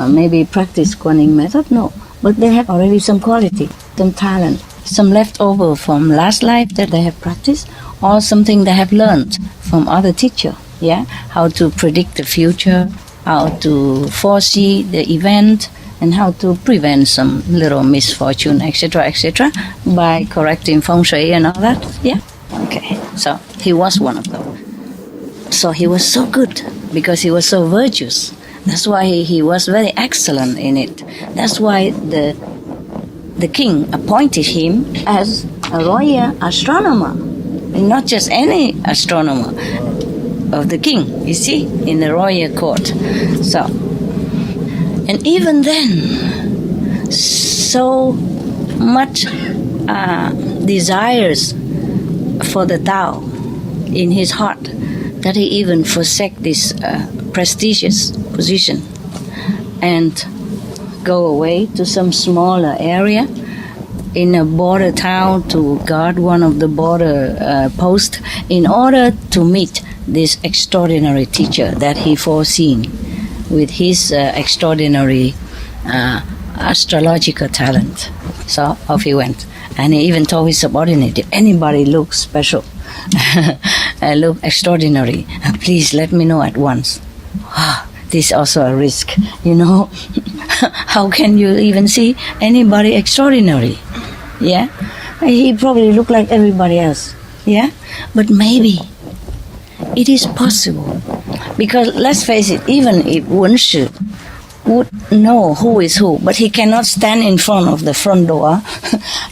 maybe practiced Kuan Yin method, no, but they have already some quality, some talent, some leftover from last life that they have practiced, or something they have learned from other teacher. Yeah, how to predict the future, how to foresee the event, and how to prevent some little misfortune, etc., by correcting feng shui and all that. Yeah. Okay. So he was one of them. So he was so good because he was so virtuous. That's why he was very excellent in it. That's why the king appointed him as a royal astronomer, and not just any astronomer, of the king, you see, in the royal court. So, and even then, so much desires for the Tao in his heart that he even forsake this prestigious position and go away to some smaller area in a border town to guard one of the border posts in order to meet this extraordinary teacher that he foreseen with his extraordinary astrological talent. So off he went. And he even told his subordinate, if anybody looks special, look extraordinary, please let me know at once. This is also a risk, you know. How can you even see anybody extraordinary? Yeah, he probably looked like everybody else. Yeah, but maybe it is possible, because let's face it, even if Wen Shi would know who is who, but he cannot stand in front of the front door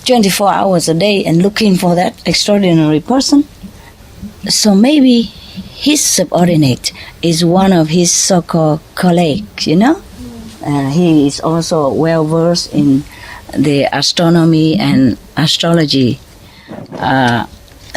24 hours a day and looking for that extraordinary person. So maybe his subordinate is one of his so-called colleagues, you know. He is also well versed in the astronomy and astrology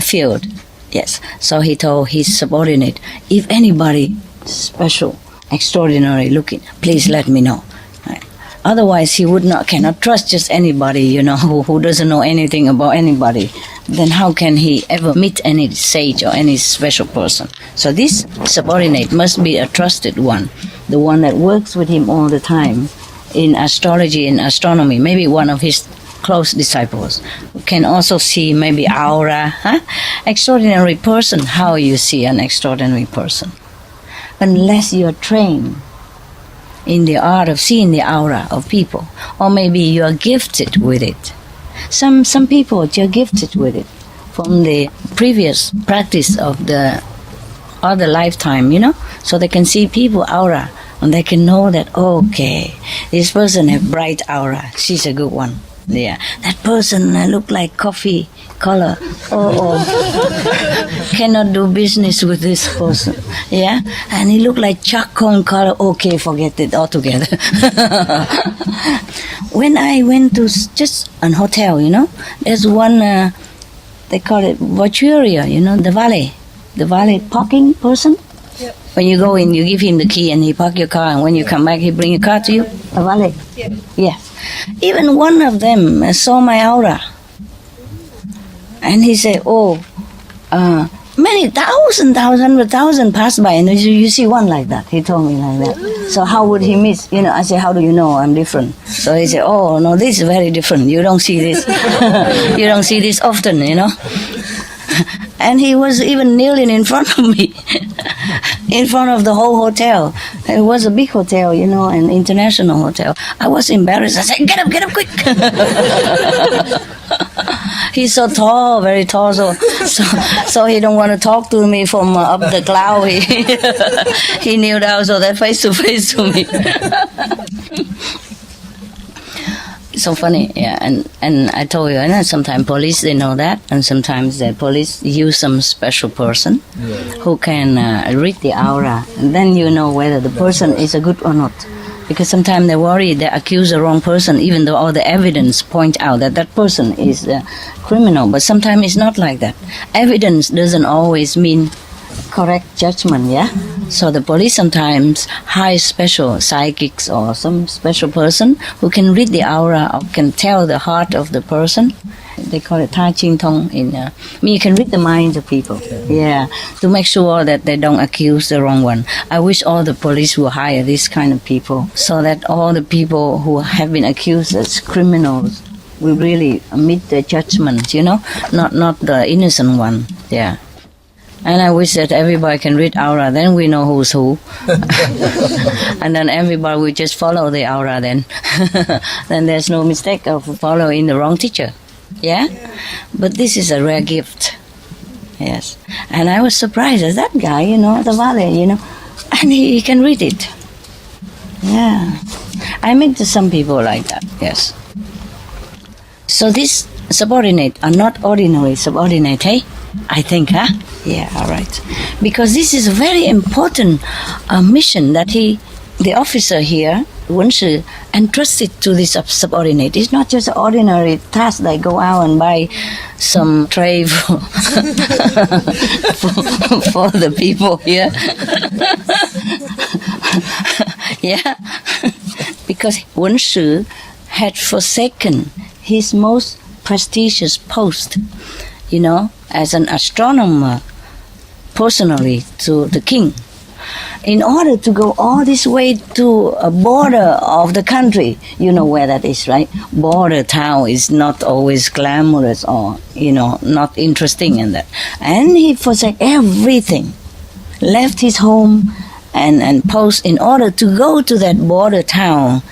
field. Yes. So he told his subordinate, if anybody special, extraordinary looking, please let me know. Right. Otherwise, he cannot trust just anybody, you know, who doesn't know anything about anybody. Then how can he ever meet any sage or any special person? So this subordinate must be a trusted one, the one that works with him all the time in astrology and astronomy, maybe one of his close disciples, who can also see maybe aura. Extraordinary person, how you see an extraordinary person? Unless you're trained in the art of seeing the aura of people, or maybe you are gifted with it. Some people are gifted with it from the previous practice of the other lifetime, you know, so they can see people aura And they can know that, okay, this person have bright aura. She's a good one. Yeah. That person look like coffee color. Cannot do business with this person. Yeah. And he look like charcoal color. Okay, forget it altogether. When I went to just an hotel, there's one, they call it voituria, the valet parking person. Yep. When you go in, you give him the key and he park your car, and when you come back, he bring your car to you. A valet. Yeah. Yeah. Even one of them saw my aura. And he said, many hundred thousand passed by, and you see one like that. He told me like that. So how would he miss? I said, how do you know I'm different? So he said, oh, no, this is very different. You don't see this. You don't see this often, And he was even kneeling in front of me, in front of the whole hotel. It was a big hotel, an international hotel. I was embarrassed. I said, get up quick. He's so tall, very tall, so he don't want to talk to me from up the cloud. He kneeled down so that face to face to me. So funny, yeah, and I told you, sometimes police, they know that, and sometimes the police use some special person who can read the aura, and then you know whether the person is a good or not. Because sometimes they worry they accuse the wrong person, even though all the evidence point out that that person is a criminal. But sometimes it's not like that. Evidence doesn't always mean correct judgment, yeah? So the police sometimes hire special psychics or some special person who can read the aura or can tell the heart of the person. They call it Tai Ching Tong. You can read the minds of people. Yeah, to make sure that they don't accuse the wrong one. I wish all the police will hire these kind of people so that all the people who have been accused as criminals will really meet their judgment, not the innocent one. Yeah. And I wish that everybody can read aura, then we know who's who. And then everybody will just follow the aura then. Then there's no mistake of following the wrong teacher. Yeah? But this is a rare gift. Yes. And I was surprised at that guy, the valet, and he can read it. Yeah. I meet some people like that, yes. So these subordinate are not ordinary subordinate, hey? I think, huh? Yeah, all right. Because this is a very important mission that the officer here, Wen Shi, entrusted to this subordinate. It's not just an ordinary task like go out and buy some tray for, for the people here. Yeah. Because Wen Shi had forsaken his most prestigious post, as an astronomer, personally to the king, in order to go all this way to a border of the country. You know where that is, right? Border town is not always glamorous or, not interesting in that. And he forsake everything, left his home and post in order to go to that border town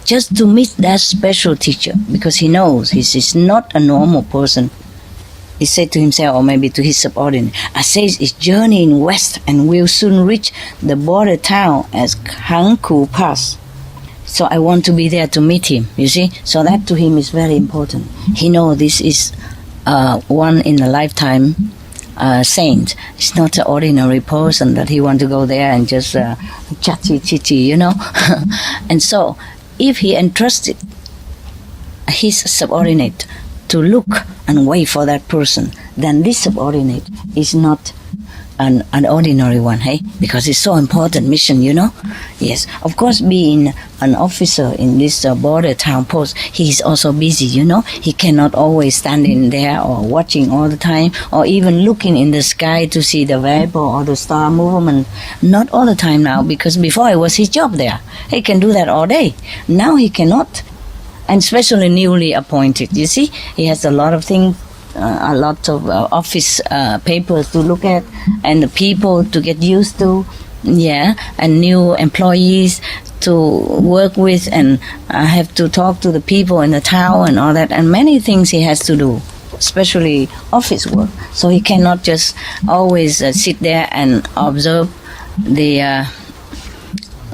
just to meet that special teacher, because he knows he's not a normal person. He said to himself, or maybe to his subordinate, Asage is journeying west and will soon reach the border town as Hangku Pass. So I want to be there to meet him, you see? So that to him is very important. He knows this is one in a lifetime saint. It's not an ordinary person that he want to go there and just chatty, And so if he entrusted his subordinate to look and wait for that person, then this subordinate is not an ordinary one, hey? Because it's so important mission, Yes, of course, being an officer in this border town post, he is also busy, He cannot always stand in there or watching all the time or even looking in the sky to see the vapor or the star movement. Not all the time now, because before it was his job there. He can do that all day. Now he cannot. And especially newly appointed, you see, he has a lot of things, a lot of office papers to look at, and the people to get used to, and new employees to work with, and I have to talk to the people in the town and all that, and many things he has to do, especially office work. So he cannot just always sit there and observe the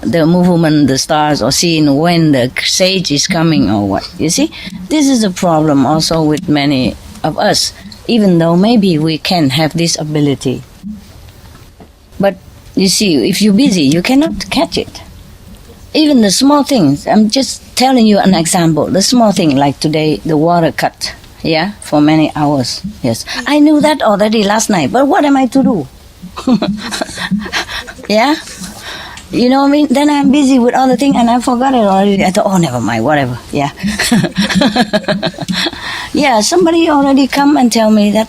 the movement, the stars, or seeing when the sage is coming or what. You see, this is a problem also with many of us, even though maybe we can have this ability. But you see, if you're busy, you cannot catch it. Even the small things, I'm just telling you an example. The small thing, like today, the water cut, yeah, for many hours. Yes, I knew that already last night, but what am I to do? Yeah? You know what I mean? Then I'm busy with other things and I forgot it already. I thought, oh, never mind, whatever. Yeah. Yeah, somebody already come and tell me that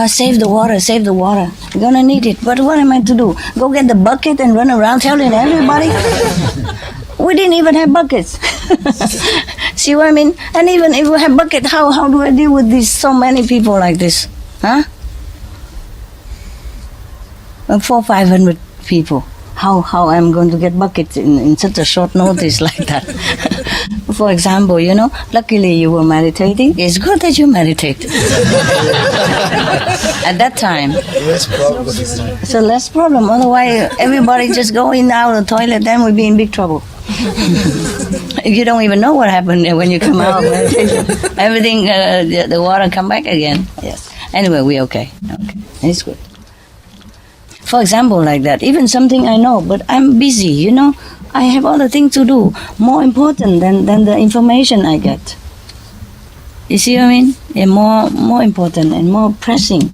save the water, save the water. You're gonna need it. But what am I to do? Go get the bucket and run around telling everybody? We didn't even have buckets. See what I mean? And even if we have bucket, how do I deal with these so many people like this? Huh? 400-500 people. How I'm going to get buckets in such a short notice like that? For example, you know, luckily you were meditating. It's good that you meditate. At that time. Less problem. So less problem. Otherwise, everybody just go in and out of the toilet, then we'll be in big trouble. You don't even know what happened when you come out of meditation. Everything, the water come back again. Yes. Anyway, we're okay. Okay. It's good. For example, like that, even something I know, but I'm busy, you know, I have other things to do, more important than the information I get. You see what I mean? Yeah, more important and more pressing.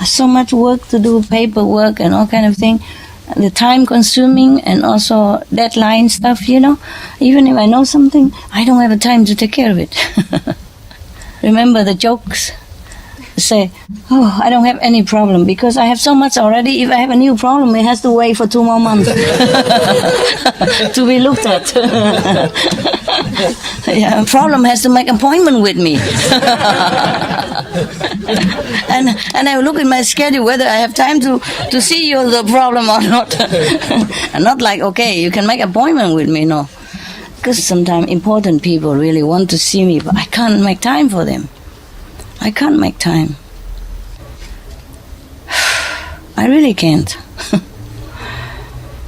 So much work to do, paperwork and all kind of thing. The time consuming and also deadline stuff, you know. Even if I know something, I don't have the time to take care of it. Remember the jokes? Say, oh, I don't have any problem because I have so much already. If I have a new problem, it has to wait for 2 more months to be looked at. Yeah, problem has to make appointment with me. and I look at my schedule whether I have time to see you the problem or not. And not like, okay, you can make appointment with me, no. Because sometimes important people really want to see me, but I can't make time for them. I can't make time. I really can't.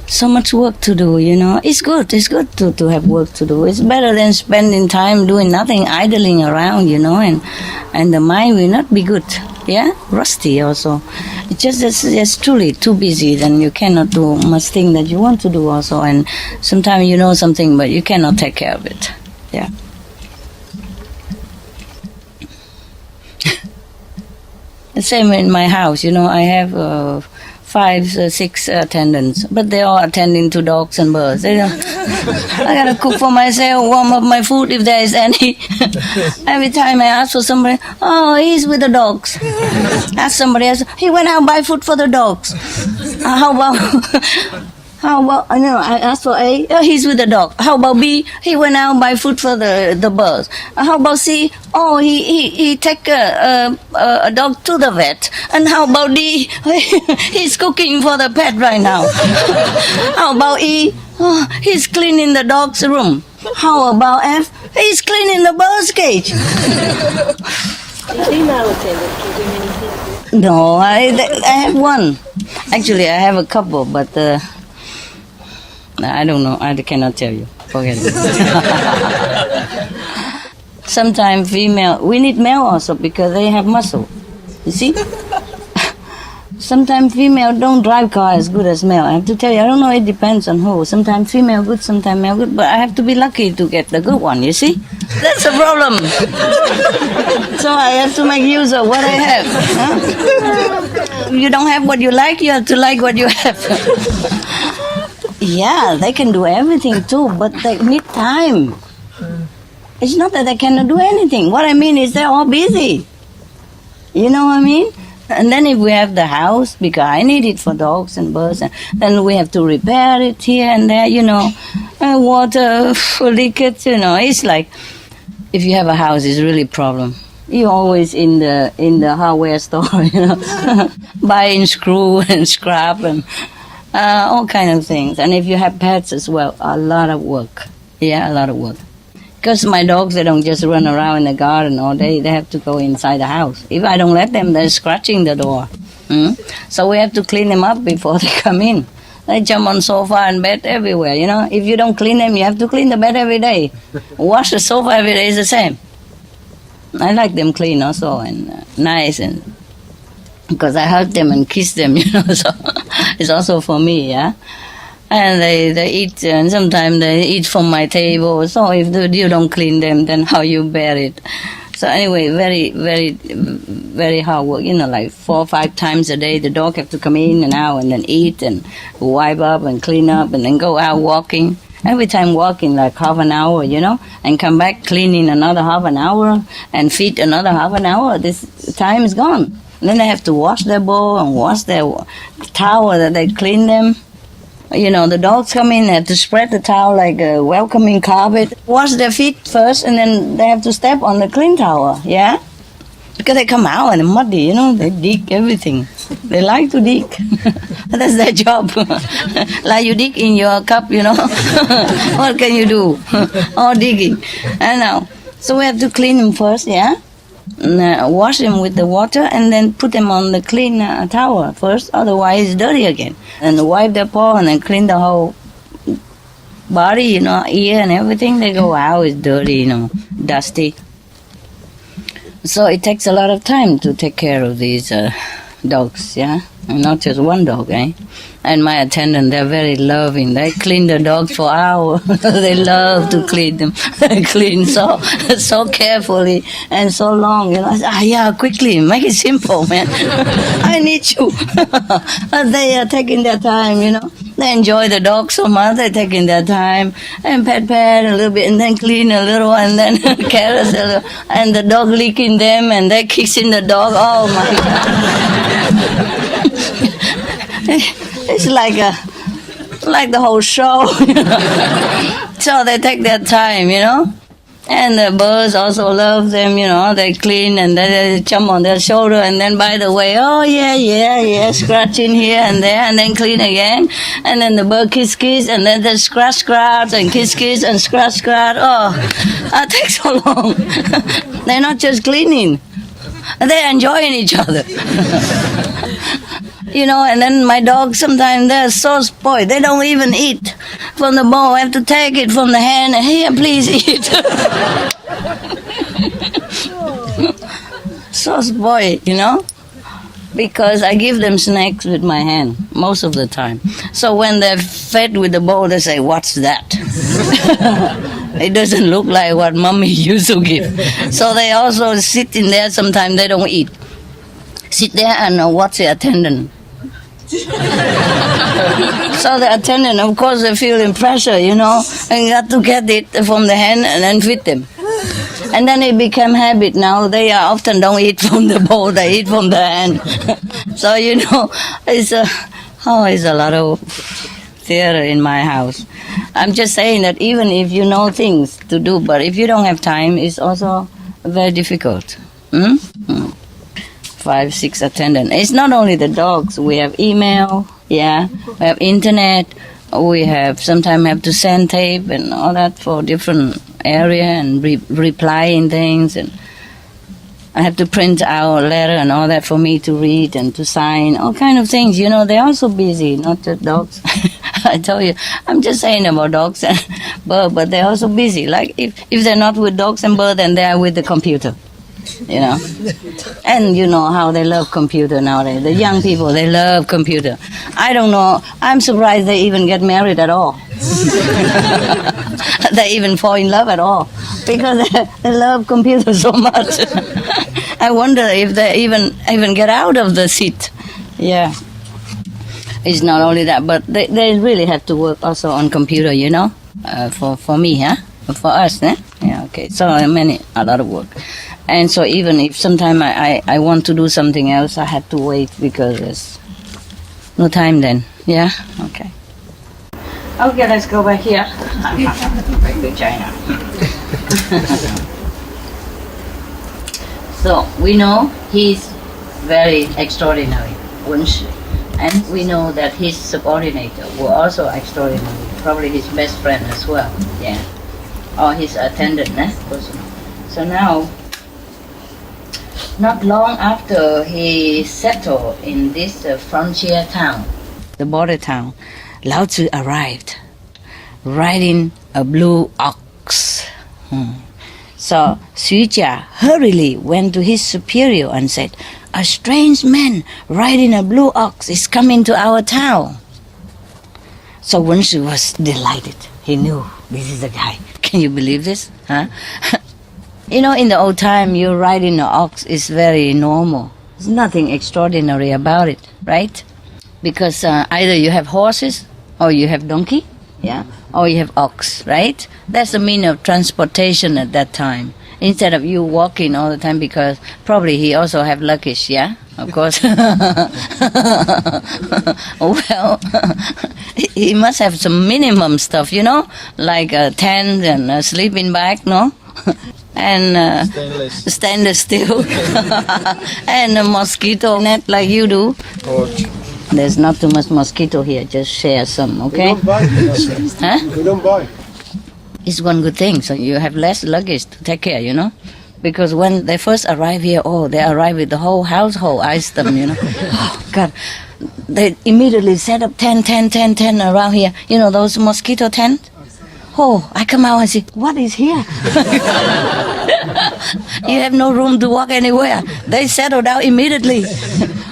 So much work to do, you know. It's good to have work to do. It's better than spending time doing nothing, idling around, you know, and the mind will not be good. Yeah? Rusty also. It's just it's truly too busy, then you cannot do much thing that you want to do also, and sometimes you know something but you cannot take care of it. Yeah. The same in my house, you know, I have 5, 6 attendants, but they're all attending to dogs and birds. They don't, I gotta cook for myself, warm up my food if there is any. Every time I ask for somebody, oh, he's with the dogs. Ask somebody else, he went out buy food for the dogs. How about, I asked for A, oh, he's with the dog. How about B, he went out and buy food for the birds. How about C, oh, he take a dog to the vet. And how about D, he's cooking for the pet right now. How about E, oh, he's cleaning the dog's room. How about F, he's cleaning the bird's cage. Female attendant can do many things. No, I have one. Actually, I have a couple, but I don't know. I cannot tell you. Forget it. Sometimes female, we need male also because they have muscle. You see? Sometimes female don't drive car as good as male. I have to tell you, I don't know, it depends on who. Sometimes female good, sometimes male good, but I have to be lucky to get the good one, you see? That's the problem. So I have to make use of what I have. Huh? If you don't have what you like, you have to like what you have. Yeah, they can do everything too, but they need time. It's not that they cannot do anything. What I mean is they're all busy. You know what I mean? And then if we have the house, because I need it for dogs and birds, and then we have to repair it here and there, you know, water leakage, you know. It's like, if you have a house, it's really a problem. You're always in the hardware store, you know, buying screw and scrap and all kind of things. And if you have pets as well, a lot of work. Yeah, a lot of work. Because my dogs, they don't just run around in the garden all day. They have to go inside the house. If I don't let them, they're scratching the door. So we have to clean them up before they come in. They jump on sofa and bed everywhere, you know. If you don't clean them, you have to clean the bed every day. Wash the sofa every day is the same. I like them clean also and nice, and because I hug them and kiss them, you know, so it's also for me, yeah. And they eat, and sometimes they eat from my table. So if you don't clean them, then how you bear it? So anyway, very, very, very hard work. You know, like 4 or 5 times a day, the dog have to come in and out and then eat and wipe up and clean up and then go out walking. Every time walking like half an hour, you know, and come back cleaning another half an hour and feed another half an hour. This time is gone. And then they have to wash their bowl and wash their towel that they clean them. You know, the dogs come in, they have to spread the towel like a welcoming carpet. Wash their feet first, and then they have to step on the clean towel, yeah? Because they come out and they're muddy, you know, they dig everything. They like to dig. That's their job. Like you dig in your cup, you know. What can you do? All digging. I know. So we have to clean them first, yeah? And, wash them with the water and then put them on the clean towel first, otherwise it's dirty again. And wipe their paw and then clean the whole body, you know, ear and everything. They go out, it's dirty, you know, dusty. So it takes a lot of time to take care of these dogs, yeah? And not just one dog, eh? And my attendant, they're very loving. They clean the dogs for hours. They love to clean them. They clean so carefully and so long. You know, I say, yeah, quickly, make it simple, man. I need you. But they are taking their time, you know. They enjoy the dog so much. They're taking their time and pet a little bit and then clean a little and then caress a little. And the dog licking them and they kissing the dog. Oh, my God. It's like the whole show, you know. So they take their time, you know. And the birds also love them, you know. They clean and they jump on their shoulder and then by the way, oh yeah, scratching here and there and then clean again. And then the bird kiss and then they scratch and kiss and scratch. Oh, that takes so long. They're not just cleaning. They're enjoying each other. You know, and then my dogs sometimes they're so spoiled. They don't even eat from the bowl. I have to take it from the hand and here, please eat. So spoiled, you know, because I give them snacks with my hand most of the time. So when they're fed with the bowl, they say, "What's that?" It doesn't look like what mommy used to give. So they also sit in there. Sometimes they don't eat. Sit there and watch the attendant. So the attendant, of course, they're feeling pressure, you know, and you got to get it from the hand and then feed them. And then it became habit now. They often don't eat from the bowl, they eat from the hand. So, you know, it's a lot of theater in my house. I'm just saying that even if you know things to do, but if you don't have time, it's also very difficult. 5, 6 attendants. It's not only the dogs. We have email, yeah. We have internet. We have sometimes have to send tape and all that for different area and replying things. And I have to print out a letter and all that for me to read and to sign. All kind of things. You know, they're also busy, not just dogs. I tell you, I'm just saying about dogs and birds, but they're also busy. Like if they're not with dogs and birds, then they are with the computer. You know, and you know how they love computer nowadays. The young people, they love computer. I don't know. I'm surprised they even get married at all. They even fall in love at all because they love computer so much. I wonder if they even get out of the seat. Yeah, it's not only that, but they really have to work also on computer. You know, for me, huh? For us, eh? Yeah. Okay. So a lot of work. And so even if sometime I want to do something else, I have to wait because there's no time then. Yeah? Okay. Okay, let's go back here. Back to China. So we know he's very extraordinary, Wen Shi. And we know that his subordinator were also extraordinary, probably his best friend as well. Yeah. Or his attendant, personal. So now, not long after he settled in this frontier town, the border town, Lao Tzu arrived riding a blue ox. So Xu Jia hurriedly went to his superior and said, "A strange man riding a blue ox is coming to our town." So Wen Shu was delighted. He knew this is the guy. Can you believe this? Huh? You know, in the old time, you riding an ox is very normal. There's nothing extraordinary about it, right? Because either you have horses or you have donkey, yeah, or you have ox, right? That's the mean of transportation at that time. Instead of you walking all the time, because probably he also have luggage, yeah, of course. Well, he must have some minimum stuff, you know, like a tent and a sleeping bag, no? And stainless steel and a mosquito net like you do. There's not too much mosquito here, just share some, okay? We don't buy. Huh? We don't buy. It's one good thing, so you have less luggage to take care, you know? Because when they first arrive here, they arrive with the whole household item, you know? Oh, God. They immediately set up tent around here. You know, those mosquito tent? Oh, I come out and say, what is here? You have no room to walk anywhere. They settle down immediately.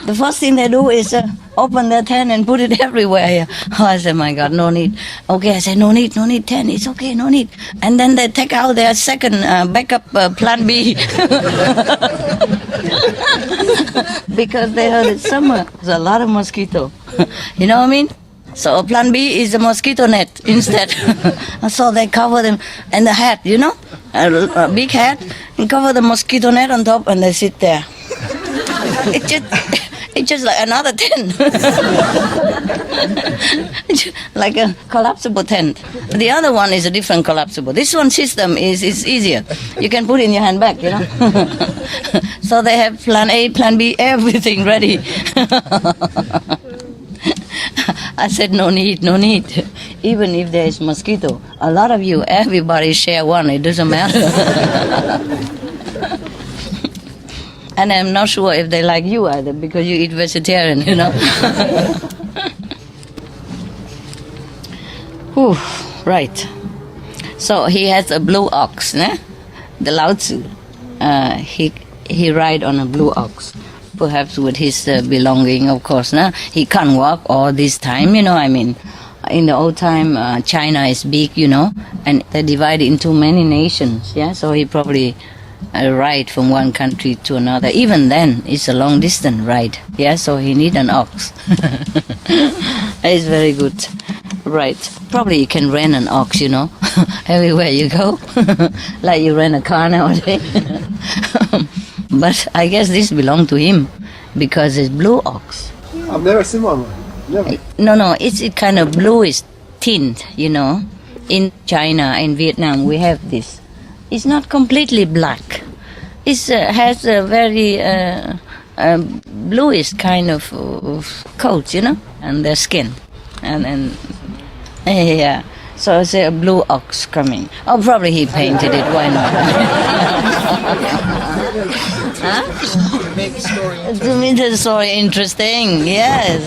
The first thing they do is open their tent and put it everywhere here. Oh, I said, my God, no need. Okay, I said, no need tent. It's okay, no need. And then they take out their second backup plan B. Because they heard it's summer. There's a lot of mosquito. You know what I mean? So plan B is a mosquito net instead. So they cover them, and the hat, you know, a big hat, and cover the mosquito net on top, and they sit there. It's just like another tent. Like a collapsible tent. The other one is a different collapsible. This one system is easier. You can put it in your handbag, you know. So they have plan A, plan B, everything ready. I said, no need. Even if there is mosquito, a lot of you, everybody share one, it doesn't matter. And I'm not sure if they like you either, because you eat vegetarian, you know. Whew, right. So he has a blue ox, né? The Lao Tzu. He ride on a blue ox. Perhaps with his belonging, of course. Nah? He can't walk all this time, you know, I mean. In the old time, China is big, you know, and they divide into many nations, yeah? So he probably ride from one country to another. Even then, it's a long distance ride, yeah? So he need an ox. It's very good. Right. Probably you can rent an ox, you know, everywhere you go. Like you rent a car nowadays. But I guess this belonged to him because it's blue ox. I've never seen one. Never. No, it's kind of bluish tint, you know. In China, in Vietnam, we have this. It's not completely black. It has a very bluish kind of coat, you know, and their skin. And yeah. So I say a blue ox coming. Oh, probably he painted it. Why not? Huh? To make the story interesting, yes.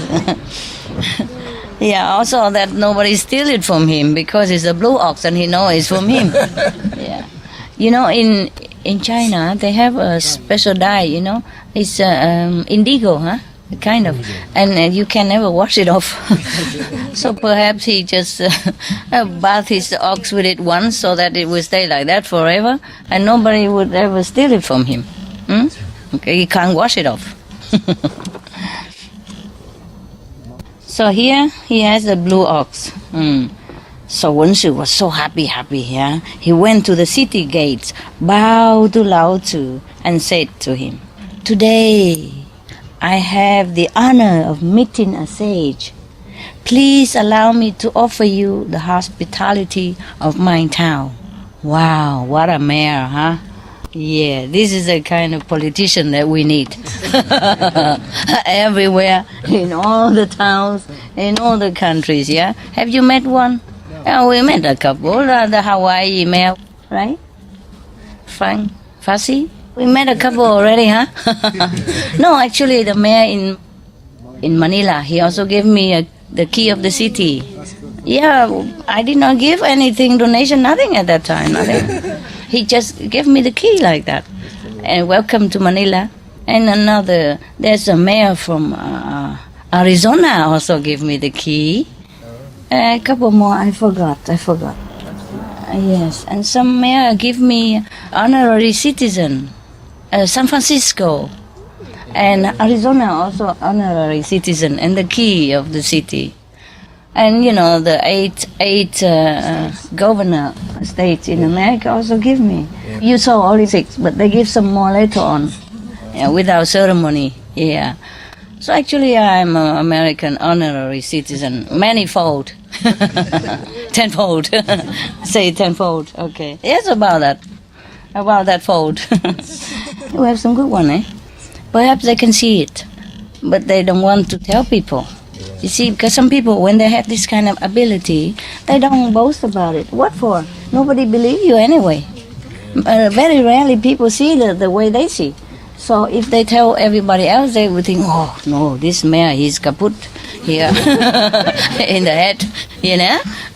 Yeah, also that nobody steal it from him because it's a blue ox and he knows it's from him. Yeah. You know, in China, they have a special dye, you know. It's indigo, huh? Kind of. And you can never wash it off. So perhaps he just bathed his ox with it once so that it will stay like that forever and nobody would ever steal it from him. Okay, he can't wash it off. So here he has a blue ox. So Wen Shu was so happy, yeah. He went to the city gates, bowed to Lao Tzu and said to him, "Today I have the honor of meeting a sage. Please allow me to offer you the hospitality of my town." Wow, what a mayor, huh? Yeah, this is the kind of politician that we need. Everywhere, in all the towns, in all the countries, yeah? Have you met one? Oh, we met a couple, the Hawaii mayor, right? Frank Fassi? We met a couple already, huh? No, actually, the mayor in Manila, he also gave me the key of the city. Yeah, I did not give anything, donation, nothing at that time, nothing. He just gave me the key like that. And welcome to Manila. And there's a mayor from Arizona also gave me the key. A couple more, I forgot. Yes, and some mayor give me honorary citizen, San Francisco. And Arizona also honorary citizen and the key of the city. And the eight governor states in America also give me. You saw only 6, but they give some more later on, without ceremony. Yeah. So actually, I'm an American honorary citizen, manifold, tenfold. Say tenfold. Okay. Yes, about that fold. You have some good one, eh? Perhaps they can see it, but they don't want to tell people. You see, because some people, when they have this kind of ability, they don't boast about it. What for? Nobody believes you anyway. Very rarely people see the way they see. So if they tell everybody else, they would think, oh, no, this mayor, he's kaput here in the head,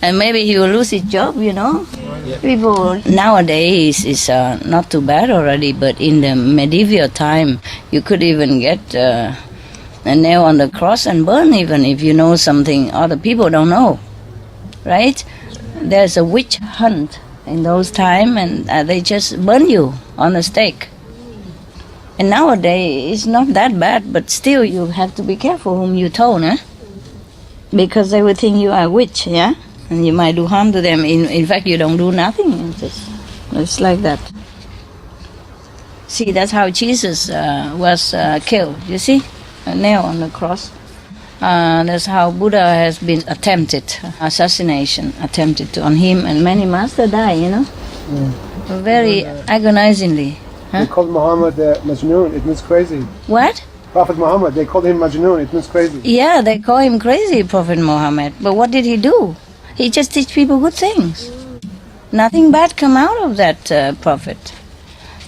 and maybe he will lose his job, People nowadays is not too bad already, but in the medieval time, you could even get a nail on the cross and burn even if you know something other people don't know, right? There's a witch hunt in those times, and they just burn you on a stake. And nowadays, it's not that bad, but still you have to be careful whom you told, because they will think you are a witch, yeah? And you might do harm to them. In fact, you don't do nothing. It's like that. See, that's how Jesus was killed, you see? A nail on the cross. That's how Buddha has been assassination attempted on him, and many masters die, very agonizingly. They called Muhammad Majnun, it means crazy. What? Prophet Muhammad, they called him Majnun, it means crazy. Yeah, they call him crazy, Prophet Muhammad. But what did he do? He just teach people good things. Nothing bad come out of that prophet.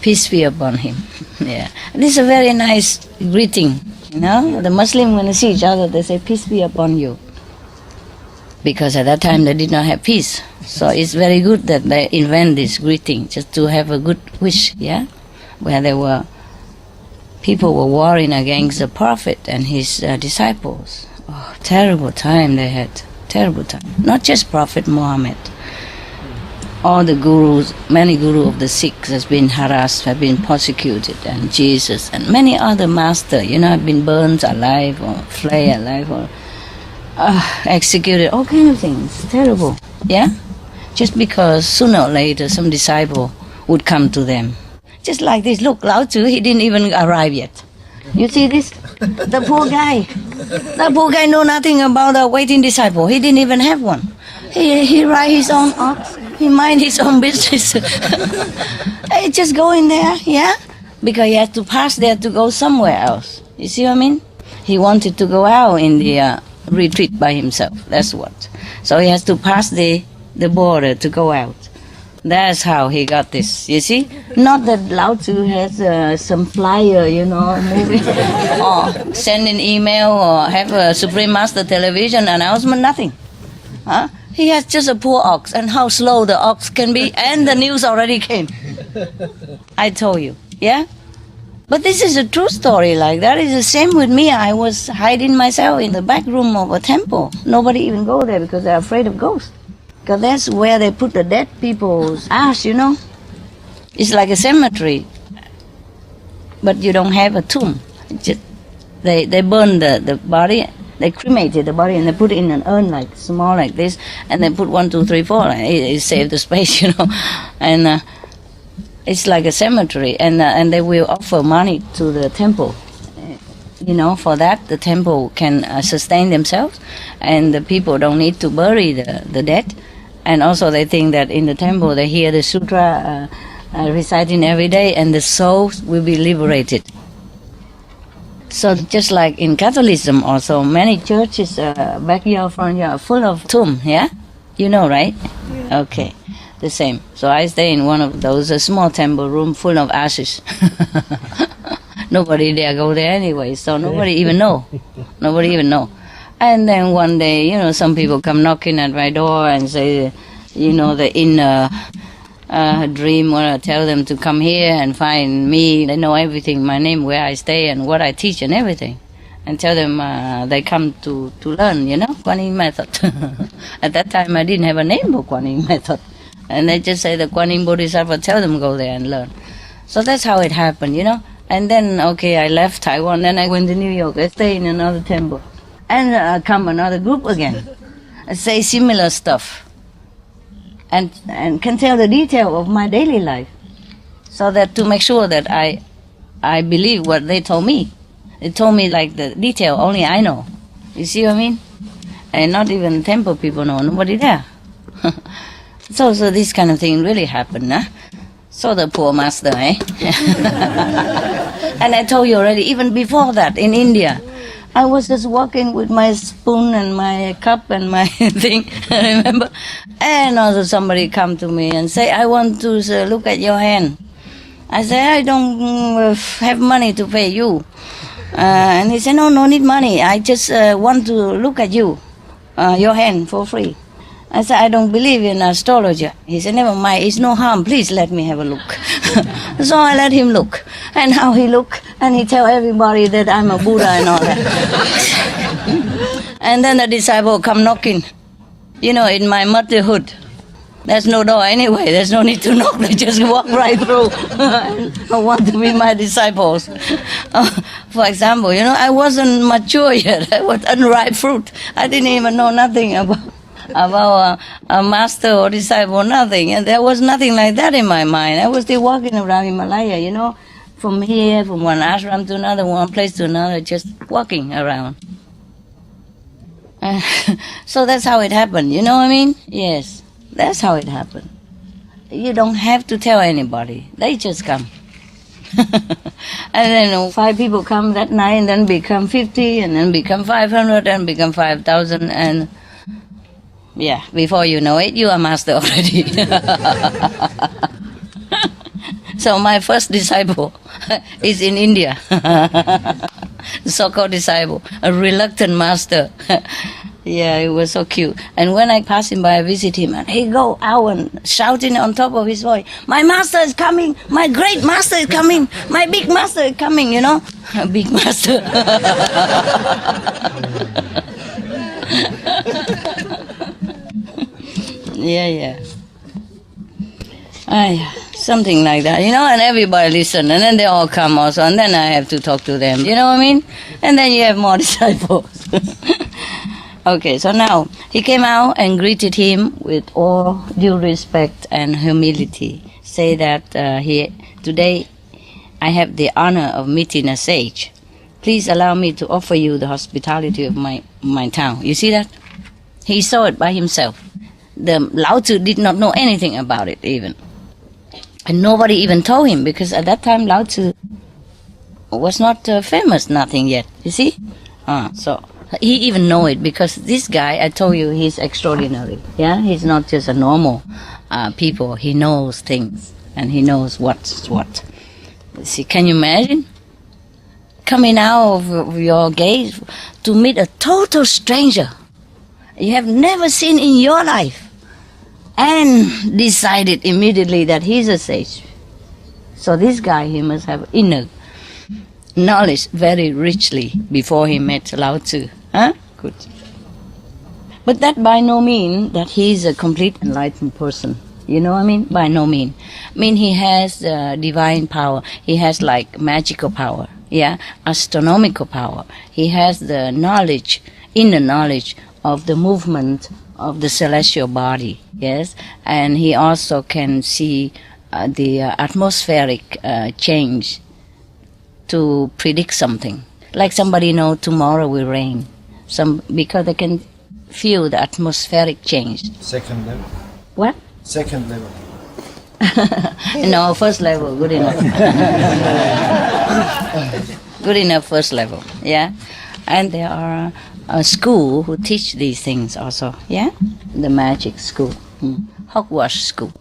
Peace be upon him. Yeah. This is a very nice greeting, The Muslim, when they see each other, they say, peace be upon you. Because at that time they did not have peace. So it's very good that they invent this greeting, just to have a good wish, yeah? Where people were warring against the prophet and his disciples. Oh, terrible time they had, terrible time. Not just Prophet Muhammad. All the gurus, many gurus of the Sikhs has been harassed, have been persecuted, and Jesus and many other masters, have been burned alive or flayed alive or executed, all kinds of things. Terrible, yeah? Just because sooner or later some disciple would come to them. Just like this, look, Lao Tzu, he didn't even arrive yet. You see this? The poor guy. The poor guy know nothing about a waiting disciple. He didn't even have one. He ride his own ox. He mind his own business. He just go in there, yeah? Because he had to pass there to go somewhere else. You see what I mean? He wanted to go out in the retreat by himself. That's what. So he has to pass the border to go out. That's how he got this, you see? Not that Lao Tzu has some flyer, moving, or send an email, or have a Supreme Master television announcement, nothing. He has just a poor ox, and how slow the ox can be, and the news already came. I told you, yeah? But this is a true story like that. It's the same with me. I was hiding myself in the back room of a temple. Nobody even go there because they're afraid of ghosts. Because that's where they put the dead people's ash, It's like a cemetery. But you don't have a tomb. They burn the body, they cremated the body, and they put it in an urn like small like this, and they put 1, 2, 3, 4. It saved the space, And it's like a cemetery, and they will offer money to the temple. For that, the temple can sustain themselves, and the people don't need to bury the dead. And also they think that in the temple they hear the sutra reciting every day, and the souls will be liberated. So just like in Catholicism also, many churches, backyard, front yard, are full of tomb, yeah? Right? Yeah. Okay, the same. So I stay in one of those, a small temple room full of ashes. Nobody dare go there anyway, so nobody even know. Nobody even know. And then one day, some people come knocking at my door and say, the inner dream, when I tell them to come here and find me. They know everything, my name, where I stay, and what I teach and everything. And tell them they come to learn, Kuan Yin method. At that time, I didn't have a name for Kuan Yin method. And they just say the Kuan Yin Bodhisattva, tell them go there and learn. So that's how it happened, And then, I left Taiwan, then I went to New York. I stayed in another temple. And come another group again. I say similar stuff. And can tell the detail of my daily life. So that to make sure that I believe what they told me. They told me like the detail, only I know. You see what I mean? And not even temple people know, nobody there. So this kind of thing really happened, huh? So the poor master, eh? And I told you already, even before that, in India, I was just walking with my spoon and my cup and my thing, remember? And also somebody come to me and say, I want to look at your hand. I say, I don't have money to pay you. And he said, no need money. I just want to look at you, your hand for free. I said, I don't believe in astrology. He said, never mind, it's no harm, please let me have a look. So I let him look. And how he look, and he tell everybody that I'm a Buddha and all that. And then the disciple come knocking, in my motherhood. There's no door anyway, there's no need to knock, they just walk right through. I want to be my disciples. For example, I wasn't mature yet, I was unripe fruit. I didn't even know nothing about a master or disciple, nothing. And there was nothing like that in my mind. I was still walking around Himalaya, from here, from one ashram to another, one place to another, just walking around. So that's how it happened, you know what I mean? Yes, that's how it happened. You don't have to tell anybody. They just come. And then 5 people come that night, and then become 50, and then become 500, and become 5,000, and yeah, before you know it, you are master already. So my first disciple is in India. So-called disciple, a reluctant master. Yeah, it was so cute. And when I pass him by, I visit him, and he go out and shouting on top of his voice, my master is coming, my great master is coming, my big master is coming, a big master. Yeah. Something like that, and everybody listen, and then they all come also, and then I have to talk to them, you know what I mean? And then you have more disciples. Okay, so now he came out and greeted him with all due respect and humility. Say that today I have the honor of meeting a sage. Please allow me to offer you the hospitality of my town. You see that? He saw it by himself. The Lao Tzu did not know anything about it even. And nobody even told him, because at that time Lao Tzu was not famous, nothing yet, you see? So he even know it, because this guy, I told you, he's extraordinary. Yeah, he's not just a normal people. He knows things, and he knows what's what. See, can you imagine? Coming out of your gate to meet a total stranger you have never seen in your life, and decided immediately that he's a sage. So this guy, he must have inner knowledge very richly before he met Lao Tzu. Huh? Good. But that by no means that he's a complete enlightened person. You know what I mean? By no means. I mean, he has divine power. He has like magical power. Yeah? Astronomical power. He has the knowledge, inner knowledge of the movement of the celestial body, yes, and he also can see the atmospheric change to predict something. Like somebody know tomorrow will rain, because they can feel the atmospheric change. Second level. What? Second level. No, first level, good enough. Good enough, first level, yeah. And there are a school who teach these things also, yeah? The magic school, Hogwarts school.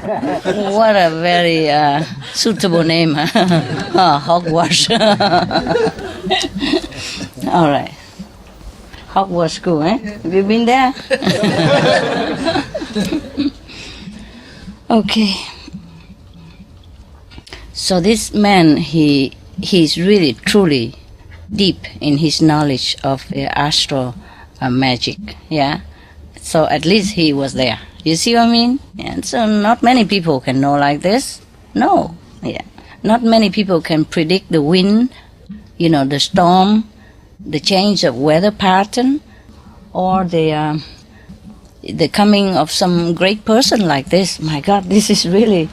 What a very suitable name, huh? Hogwash. All right. Hogwash school, eh? Have you been there? Okay. So this man, he's really, truly deep in his knowledge of astral magic, yeah? So at least he was there. You see what I mean? And so not many people can know like this. No, yeah. Not many people can predict the wind, the storm, the change of weather pattern, or the coming of some great person like this. My God, this is really,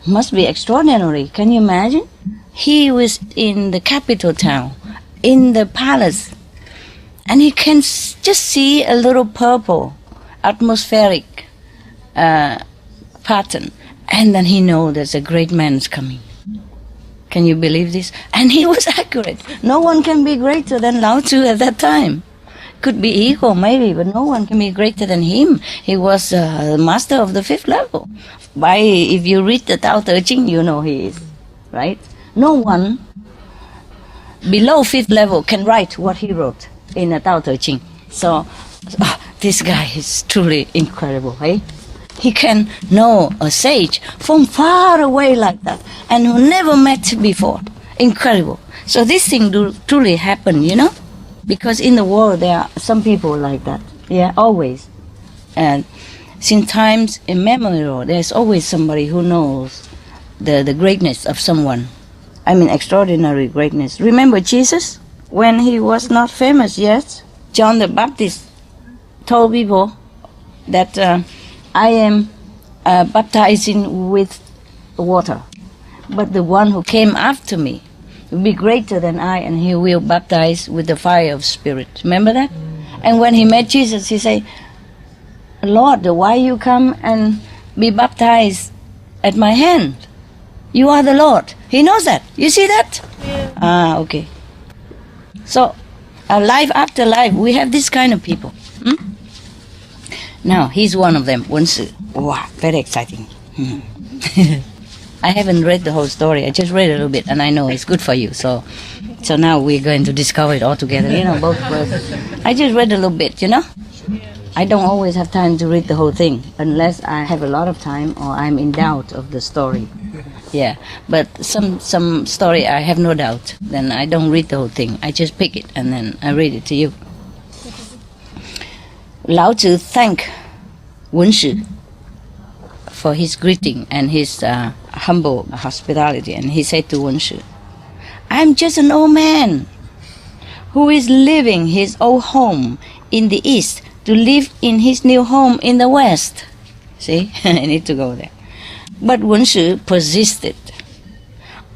must be extraordinary. Can you imagine? He was in the capital town, in the palace, and he can just see a little purple atmospheric pattern, and then he knows there's a great man's coming. Can you believe this? And he was accurate. No one can be greater than Lao Tzu at that time. Could be equal maybe, but no one can be greater than him. He was the master of the 5th level. If you read the Tao Te Ching, you know he is, right? No one below 5th level can write what he wrote in the Tao Te Ching. So this guy is truly incredible, eh? He can know a sage from far away like that and who never met before. Incredible. So this thing truly happen, because in the world there are some people like that. Yeah, always. And since times immemorial, there's always somebody who knows the greatness of someone. I mean, extraordinary greatness. Remember Jesus? When he was not famous yet, John the Baptist told people that I am baptizing with water, but the one who came after me will be greater than I, and he will baptize with the fire of Spirit. Remember that? And when he met Jesus, he said, Lord, why you come and be baptized at my hand? You are the Lord. He knows that. You see that? Yeah. Okay. So, life after life, we have this kind of people. Now, he's one of them, Wen Si. Wow, very exciting. I haven't read the whole story. I just read a little bit, and I know it's good for you. So now we're going to discover it all together, both of us. I just read a little bit, I don't always have time to read the whole thing, unless I have a lot of time or I'm in doubt of the story. Yeah, but some story I have no doubt. Then I don't read the whole thing. I just pick it, and then I read it to you. Lao Tzu thanked Wen Si for his greeting and his humble hospitality, and he said to Wen Si, I'm just an old man who is leaving his old home in the east to live in his new home in the west. See, I need to go there. But Wen Si persisted.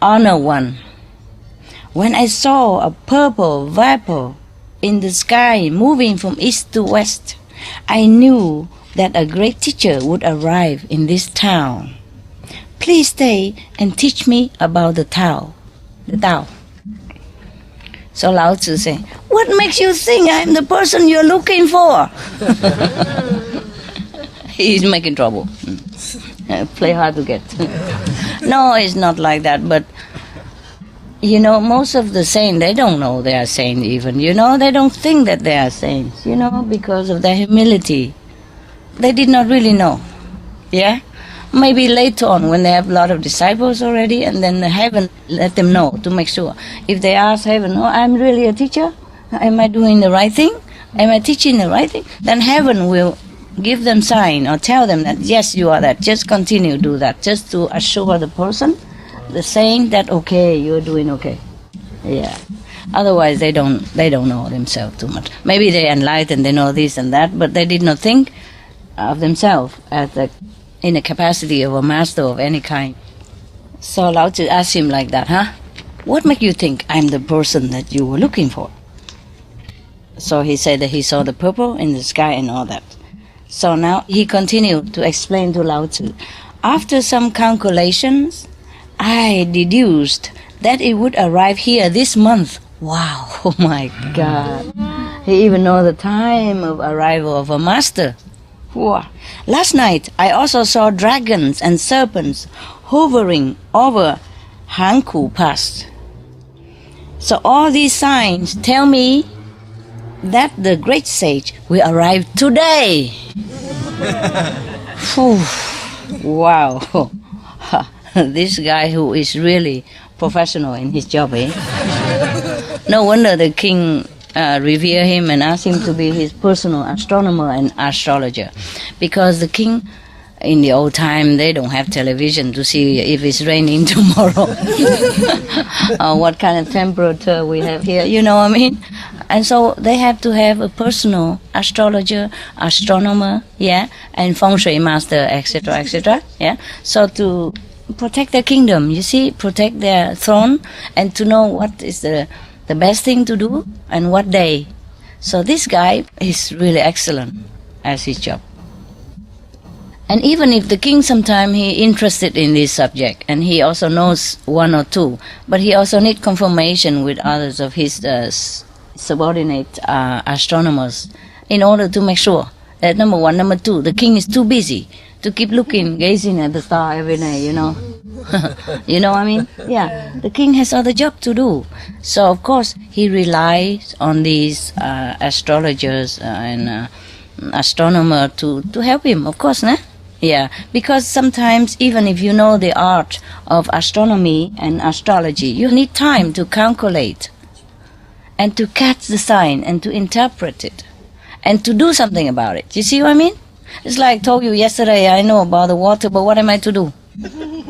Honor one, when I saw a purple vapor in the sky moving from east to west, I knew that a great teacher would arrive in this town. Please stay and teach me about the Tao. So Lao Tzu said, what makes you think I'm the person you're looking for? He's making trouble. Play hard to get. No, it's not like that, but most of the saints, they don't know they are saints even, they don't think that they are saints, because of their humility. They did not really know, yeah? Maybe later on when they have a lot of disciples already, and then heaven let them know to make sure. If they ask heaven, I'm really a teacher? Am I doing the right thing? Am I teaching the right thing? Then heaven will give them sign or tell them that, yes, you are that. Just continue to do that, just to assure the person, the saying that, okay, you're doing okay. Yeah. Otherwise, they don't know themselves too much. Maybe they enlightened, they know this and that, but they did not think of themselves as in a capacity of a master of any kind. So Lao Tzu asked him like that, what make you think I'm the person that you were looking for? So he said that he saw the purple in the sky and all that. So now he continued to explain to Lao Tzu. After some calculations, I deduced that it would arrive here this month. Wow, oh my God. He even knows the time of arrival of a master. Wow. Last night, I also saw dragons and serpents hovering over Hankou Pass. So all these signs tell me that the great sage will arrive today. Phew. Wow. This guy who is really professional in his job, eh? No wonder the king revere him and ask him to be his personal astronomer and astrologer. Because the king, in the old time, they don't have television to see if it's raining tomorrow. What kind of temperature we have here, you know what I mean? And so they have to have a personal astrologer, astronomer, yeah, and feng shui master, etc., etc., yeah. So to protect their kingdom, you see, protect their throne, and to know what is the best thing to do and what day. So this guy is really excellent as his job. And even if the king sometime he interested in this subject and he also knows one or two, but he also need confirmation with others of his subordinate astronomers in order to make sure that number one, number two, the king is too busy to keep looking, gazing at the star every day, you know. You know what I mean? Yeah, the king has other job to do. So of course he relies on these astrologers and astronomer to help him, of course, nah? Yeah, because sometimes even if you know the art of astronomy and astrology, you need time to calculate and to catch the sign and to interpret it and to do something about it. You see what I mean? It's like I told you yesterday, I know about the water, but what am I to do?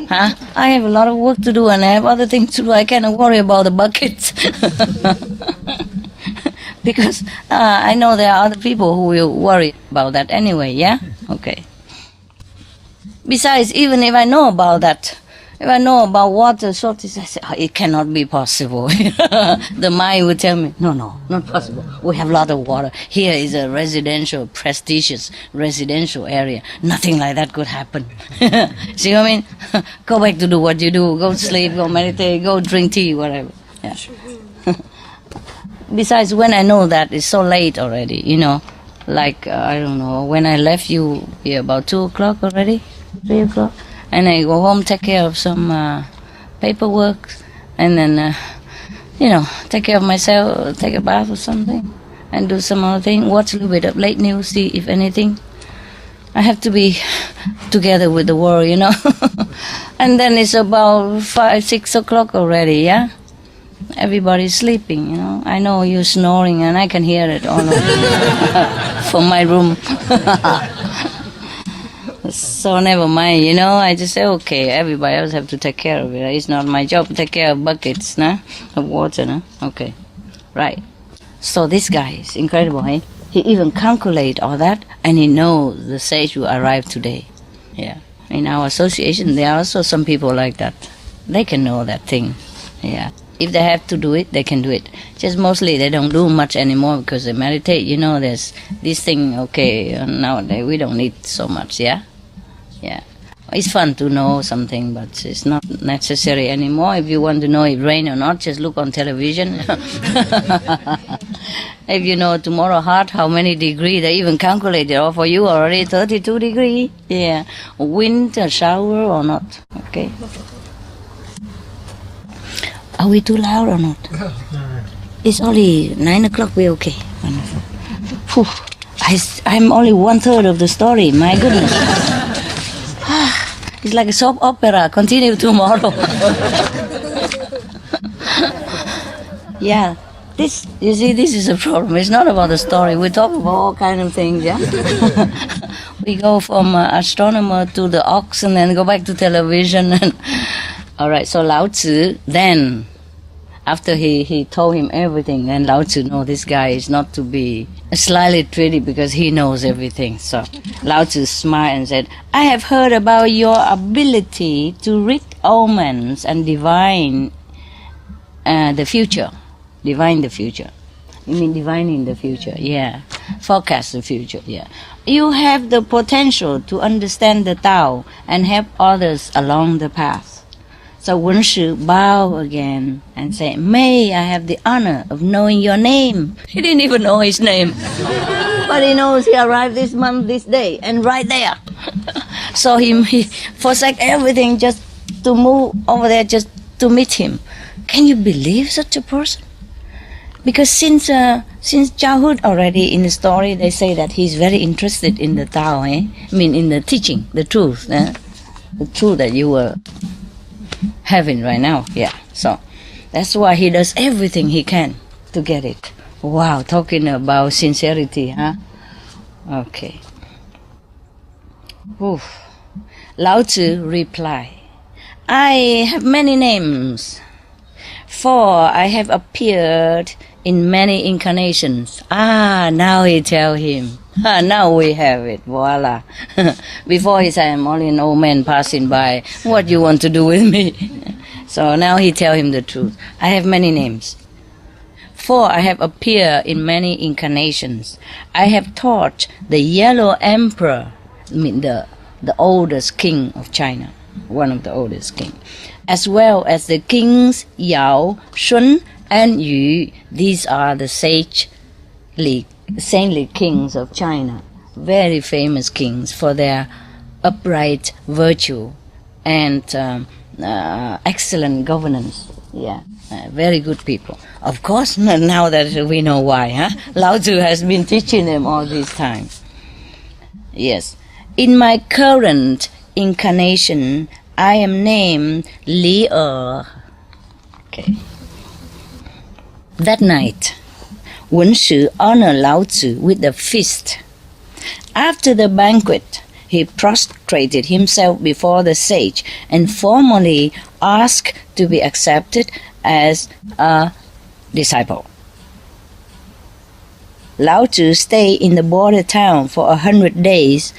Huh? I have a lot of work to do and I have other things to do. I cannot worry about the buckets. Because I know there are other people who will worry about that anyway, yeah? Okay. Besides, even if I know about that, if I know about water shortage, I say, it cannot be possible. The mind will tell me, no, not possible. We have a lot of water. Here is a residential, prestigious residential area. Nothing like that could happen. See what I mean? Go back to do what you do. Go sleep, go meditate, go drink tea, whatever. Yeah. Besides, when I know that it's so late already, you know, like, I don't know, when I left you here about 2 o'clock already, 3 o'clock, and I go home, take care of some paperwork, and then, you know, take care of myself, take a bath or something, and do some other thing, watch a little bit of late news, see if anything. I have to be together with the world, you know. And then it's about 5, 6 o'clock already, yeah? Everybody's sleeping, you know. I know you're snoring and I can hear it all over from my room. So never mind, you know. I just say, okay, everybody else have to take care of it. It's not my job to take care of buckets, nah? Of water, nah? Okay, right. So this guy is incredible, eh? He even calculate all that and he knows the sage will arrive today. Yeah. In our association, there are also some people like that. They can know that thing, yeah. If they have to do it, they can do it. Just mostly they don't do much anymore because they meditate. You know, there's this thing, okay, nowadays we don't need so much, yeah? Yeah. It's fun to know something, but it's not necessary anymore. If you want to know if rain or not, just look on television. If you know tomorrow hot, how many degrees, they even calculate it all for you already, 32 degrees. Yeah. Wind, a shower or not, okay? Are we too loud or not? It's only 9 o'clock, we're okay. Wonderful. Whew. I'm only 1/3 of the story, my goodness. It's like a soap opera, continue tomorrow. Yeah, this, you see, this is a problem. It's not about the story. We talk about all kinds of things, yeah? We go from astronomer to the ox and then go back to television. And all right, so Lao Tzu, then, after he told him everything, then Lao Tzu know this guy is not to be slyly treated because he knows everything. So Lao Tzu smiled and said, I have heard about your ability to read omens and divine the future. Divine the future. You mean divining the future? Yeah. Forecast the future, yeah. You have the potential to understand the Tao and help others along the path. So Wen Shi bow again and say, may I have the honor of knowing your name? He didn't even know his name. But he knows he arrived this month, this day, and right there. So he forsake everything just to move over there, just to meet him. Can you believe such a person? Because since childhood already in the story, they say that he's very interested in the Tao, I mean, in the teaching, the truth, the truth that you were having right now. Yeah, so that's why he does everything he can to get it. Wow, talking about sincerity, huh? Okay. Oof. Lao Tzu replied, I have many names, for I have appeared in many incarnations. Now he tell him. Now we have it. Voila. Before he said, I'm only an old man passing by. What you want to do with me? So now he tell him the truth. I have many names. For I have appeared in many incarnations. I have taught the Yellow Emperor, I mean the oldest king of China, one of the oldest king, as well as the kings Yao, Shun, and Yu. These are the saintly kings of China, very famous kings for their upright virtue and excellent governance. Yeah, very good people. Of course, now that we know why, huh? Lao Tzu has been teaching them all this time. Yes. In my current incarnation, I am named Li Er. Okay. That night, Wen Shi honored Lao Tzu with a feast. After the banquet, he prostrated himself before the sage and formally asked to be accepted as a disciple. Lao Tzu stayed in the border town for 100 days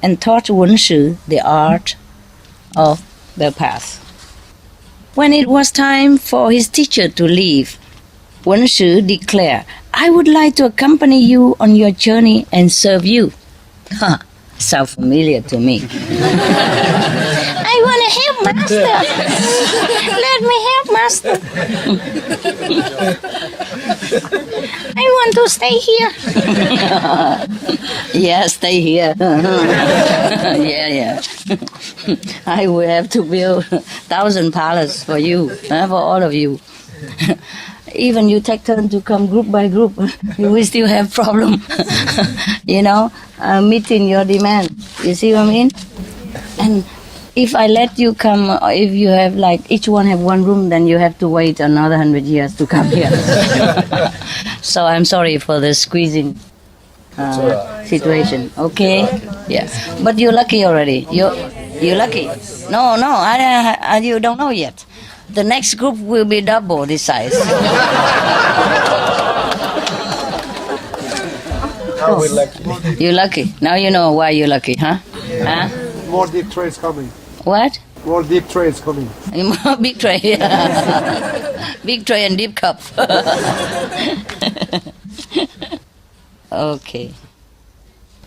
and taught Wen Shi the art of the path. When it was time for his teacher to leave, Wen Shi declared, I would like to accompany you on your journey and serve you. Sounds familiar to me. I want to help Master. Let me help Master. I want to stay here. Yeah, stay here. Yeah. I will have to build 1,000 palaces for you, for all of you. Even you take turn to come group by group, you will still have problem, meeting your demand. You see what I mean? And if I let you come, if you have each one have one room, then you have to wait another 100 years to come here. So I'm sorry for the squeezing situation. Okay? Yeah. But you're lucky already. You're lucky. No, you don't know yet. The next group will be double this size. Now we're lucky. You're lucky. Now you know why you're lucky, huh? More deep trades coming. What? More deep trades coming. Big tray. Big tray and deep cup. Okay.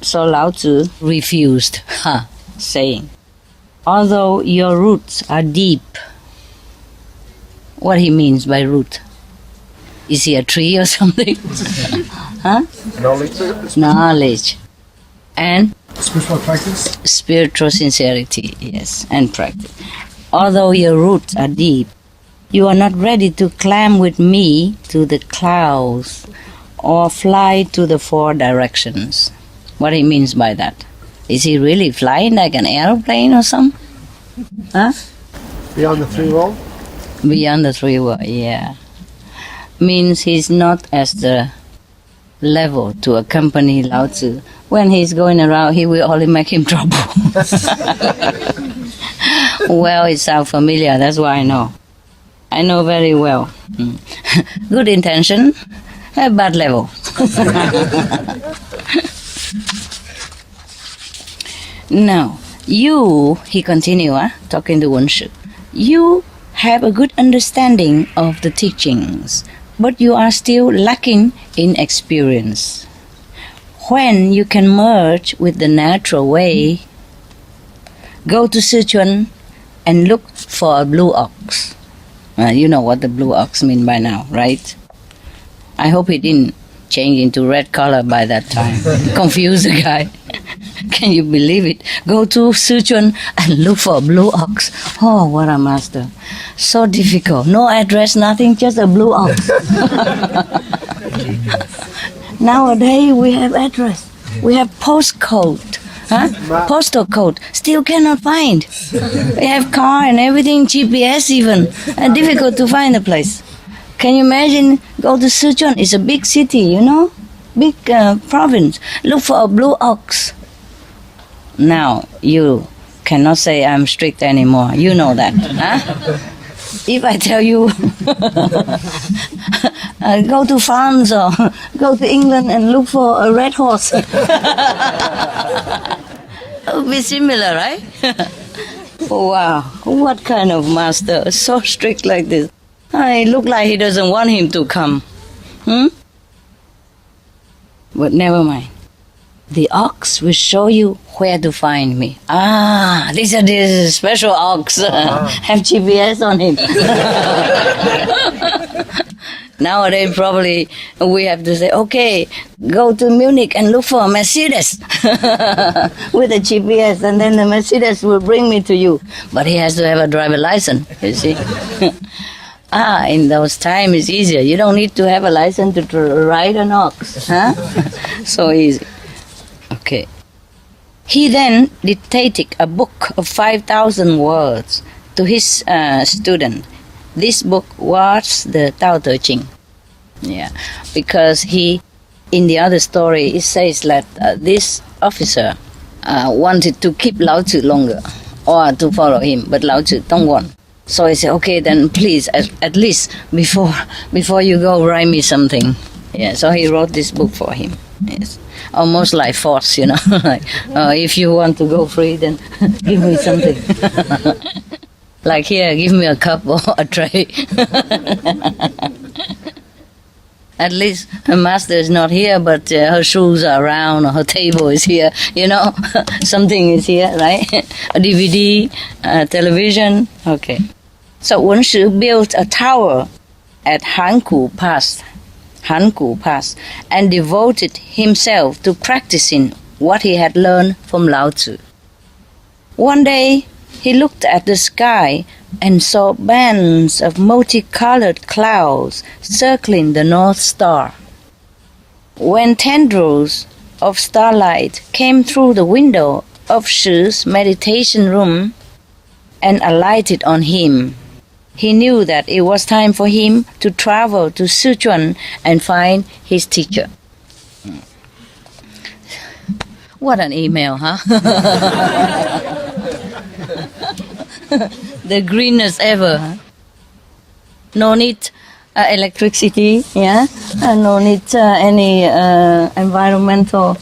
So Lao Tzu refused, saying, although your roots are deep. What he means by root? Is he a tree or something? Huh? Knowledge. And? Spiritual practice? Spiritual sincerity, yes, and practice. Although your roots are deep, you are not ready to climb with me to the clouds or fly to the 4 directions. What he means by that? Is he really flying like an aeroplane or something? Huh? Beyond the 3 world? Beyond the 3 world, yeah. Means he's not as the level to accompany Lao Tzu. When he's going around, he will only make him trouble. Well, it sounds familiar, that's why I know. I know very well. Good intention, bad level. Now, you, he continued, talking to Wen Shi, you have a good understanding of the teachings, but you are still lacking in experience. When you can merge with the natural way, go to Sichuan and look for a blue ox. You know what the blue ox mean by now, right? I hope he didn't changed into red color by that time. Confused the guy. Can you believe it? Go to Sichuan and look for a blue ox. Oh, what a master. So difficult. No address, nothing, just a blue ox. Nowadays we have address. We have postcode. Huh? Postal code. Still cannot find. We have car and everything, GPS even. And difficult to find a place. Can you imagine? Go to Sichuan. It's a big city, you know? Big province. Look for a blue ox. Now, you cannot say I'm strict anymore. You know that. Huh? If I tell you, go to France or go to England and look for a red horse. It would be similar, right? Wow, what kind of master? So strict like this. It looks like he doesn't want him to come. But never mind. The ox will show you where to find me. This is special ox. Have GPS on it. Nowadays, probably we have to say, okay, go to Munich and look for a Mercedes with a GPS, and then the Mercedes will bring me to you. But he has to have a driver license, you see. In those times it's easier. You don't need to have a license to ride an ox. Huh? So easy. Okay. He then dictated a book of 5,000 words to his student. This book was the Tao Te Ching. Yeah, because in the other story, it says that this officer wanted to keep Lao Tzu longer or to follow him, but Lao Tzu don't want. So he said, okay, then please, at least before you go, write me something. Yeah, so he wrote this book for him. Yes, almost like force, you know. Like, if you want to go free, then give me something. Like here, give me a cup or a tray. At least her master is not here, but her shoes are around, or her table is here, you know. Something is here, right? A DVD, television. Okay. So Wen Shi built a tower at Hankou Pass, and devoted himself to practicing what he had learned from Lao Tzu. One day, he looked at the sky and saw bands of multicolored clouds circling the North Star. When tendrils of starlight came through the window of Shi's meditation room and alighted on him, he knew that it was time for him to travel to Sichuan and find his teacher. What an email, huh? The greenest ever. Huh? No need electricity, yeah? No need any environmental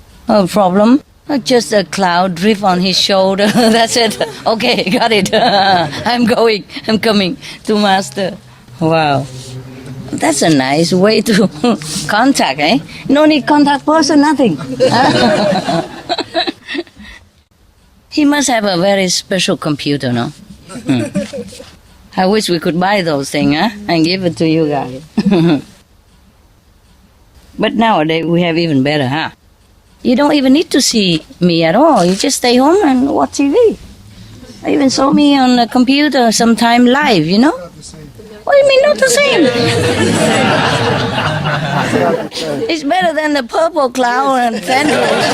problem. Just a cloud drift on his shoulder. That's it. Okay, got it. I'm coming to master. Wow. That's a nice way to contact, eh? No need contact person, nothing. He must have a very special computer, no? I wish we could buy those things, huh? And give it to you guys. But nowadays we have even better, huh? You don't even need to see me at all. You just stay home and watch TV. I even saw me on the computer sometime live, you know? What do you mean not the same? It's better than the purple cloud and tendrils.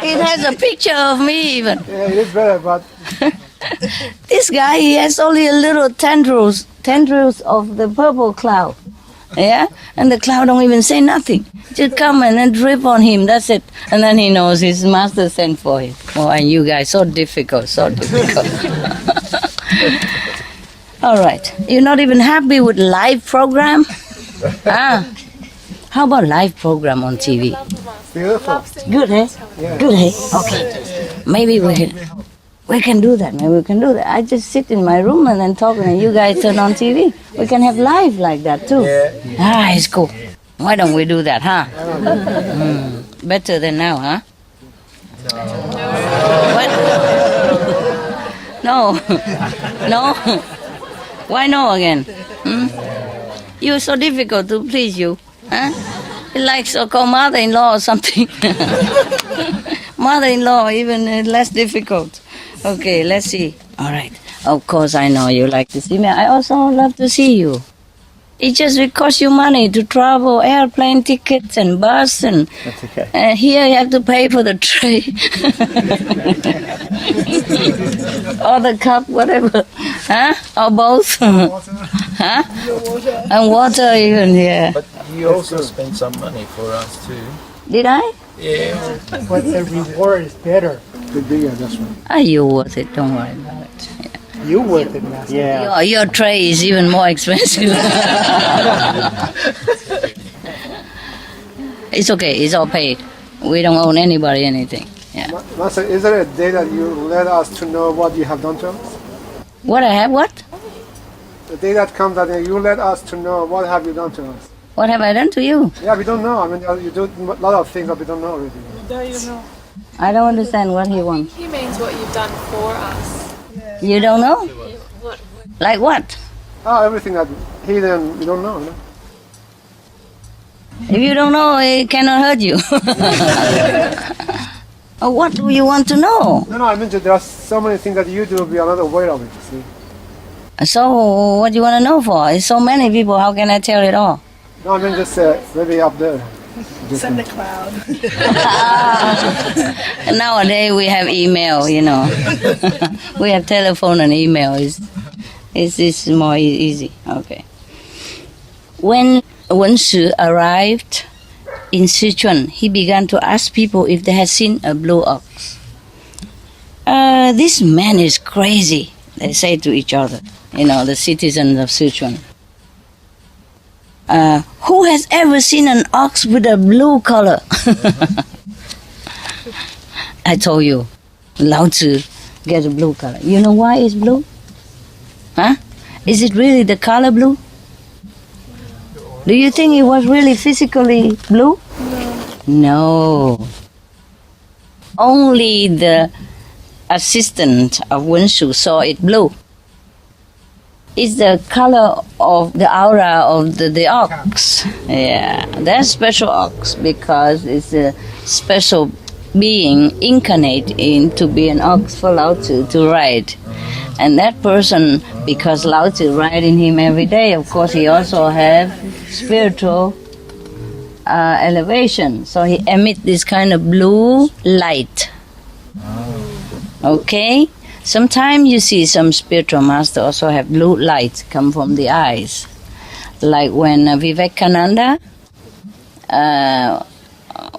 It has a picture of me even. Yeah, it is better, but This guy, he has only a little tendrils of the purple cloud. Yeah? And the cloud don't even say nothing. Just come and then drip on him, that's it. And then he knows his master sent for him. Oh, and you guys, so difficult. All right. You're not even happy with live program? How about live program on TV? beautiful. Good, eh? Yeah. Good, eh? Okay. Maybe we can do that. I just sit in my room and then talk, and you guys turn on TV. We can have live like that too. Yeah. It's cool. Why don't we do that, huh? Better than now, huh? No. What? No? Why no again? You're so difficult to please you, huh? He likes to call mother-in-law or something. Mother-in-law, even less difficult. Okay, let's see. All right. Of course, I know you like to see me. I also love to see you. It just will cost you money to travel, airplane tickets and bus, and That's okay. here you have to pay for the tray or the cup, whatever, huh? Or both, huh? And water even, yeah. But you also spent some money for us too. Did I? Yeah. But the reward is better. The bigger, that's right. Are you worth it? Don't worry about it. Yeah. You worth it, Master. Yeah. Your tray is even more expensive. It's okay. It's all paid. We don't owe anybody anything. Yeah. Master, is there a day that you let us to know what you have done to us? What I have? What? The day that comes that you let us to know what have you done to us? What have I done to you? Yeah, we don't know. I mean, you do a lot of things that we don't know already. Don't you know? I don't understand what he wants. He means what you've done for us. You don't know? What? Like what? Oh, everything that hidden, we don't know. No? If you don't know, it cannot hurt you. What do you want to know? No, I mean, there are so many things that you do we are not aware of it, see. So, what do you want to know for? It's so many people, how can I tell it all? No, I mean, just maybe up there. Send the cloud. Nowadays we have email, you know. We have telephone and email. It's more easy. Okay. When Wen Shi arrived in Sichuan, he began to ask people if they had seen a blue ox. This man is crazy, they say to each other, you know, the citizens of Sichuan. Who has ever seen an ox with a blue color? I told you, Lao Tzu gets a blue color. You know why it's blue? Huh? Is it really the color blue? Do you think it was really physically blue? No. Only the assistant of Wen Shu saw it blue. It's the color of the aura of the ox. Yeah, that's special ox because it's a special being incarnate in to be an ox for Lao Tzu to ride. And that person, because Lao Tzu riding him every day, of course he also have spiritual elevation. So he emit this kind of blue light. Okay? Sometimes you see some spiritual master also have blue light come from the eyes. Like when Vivekananda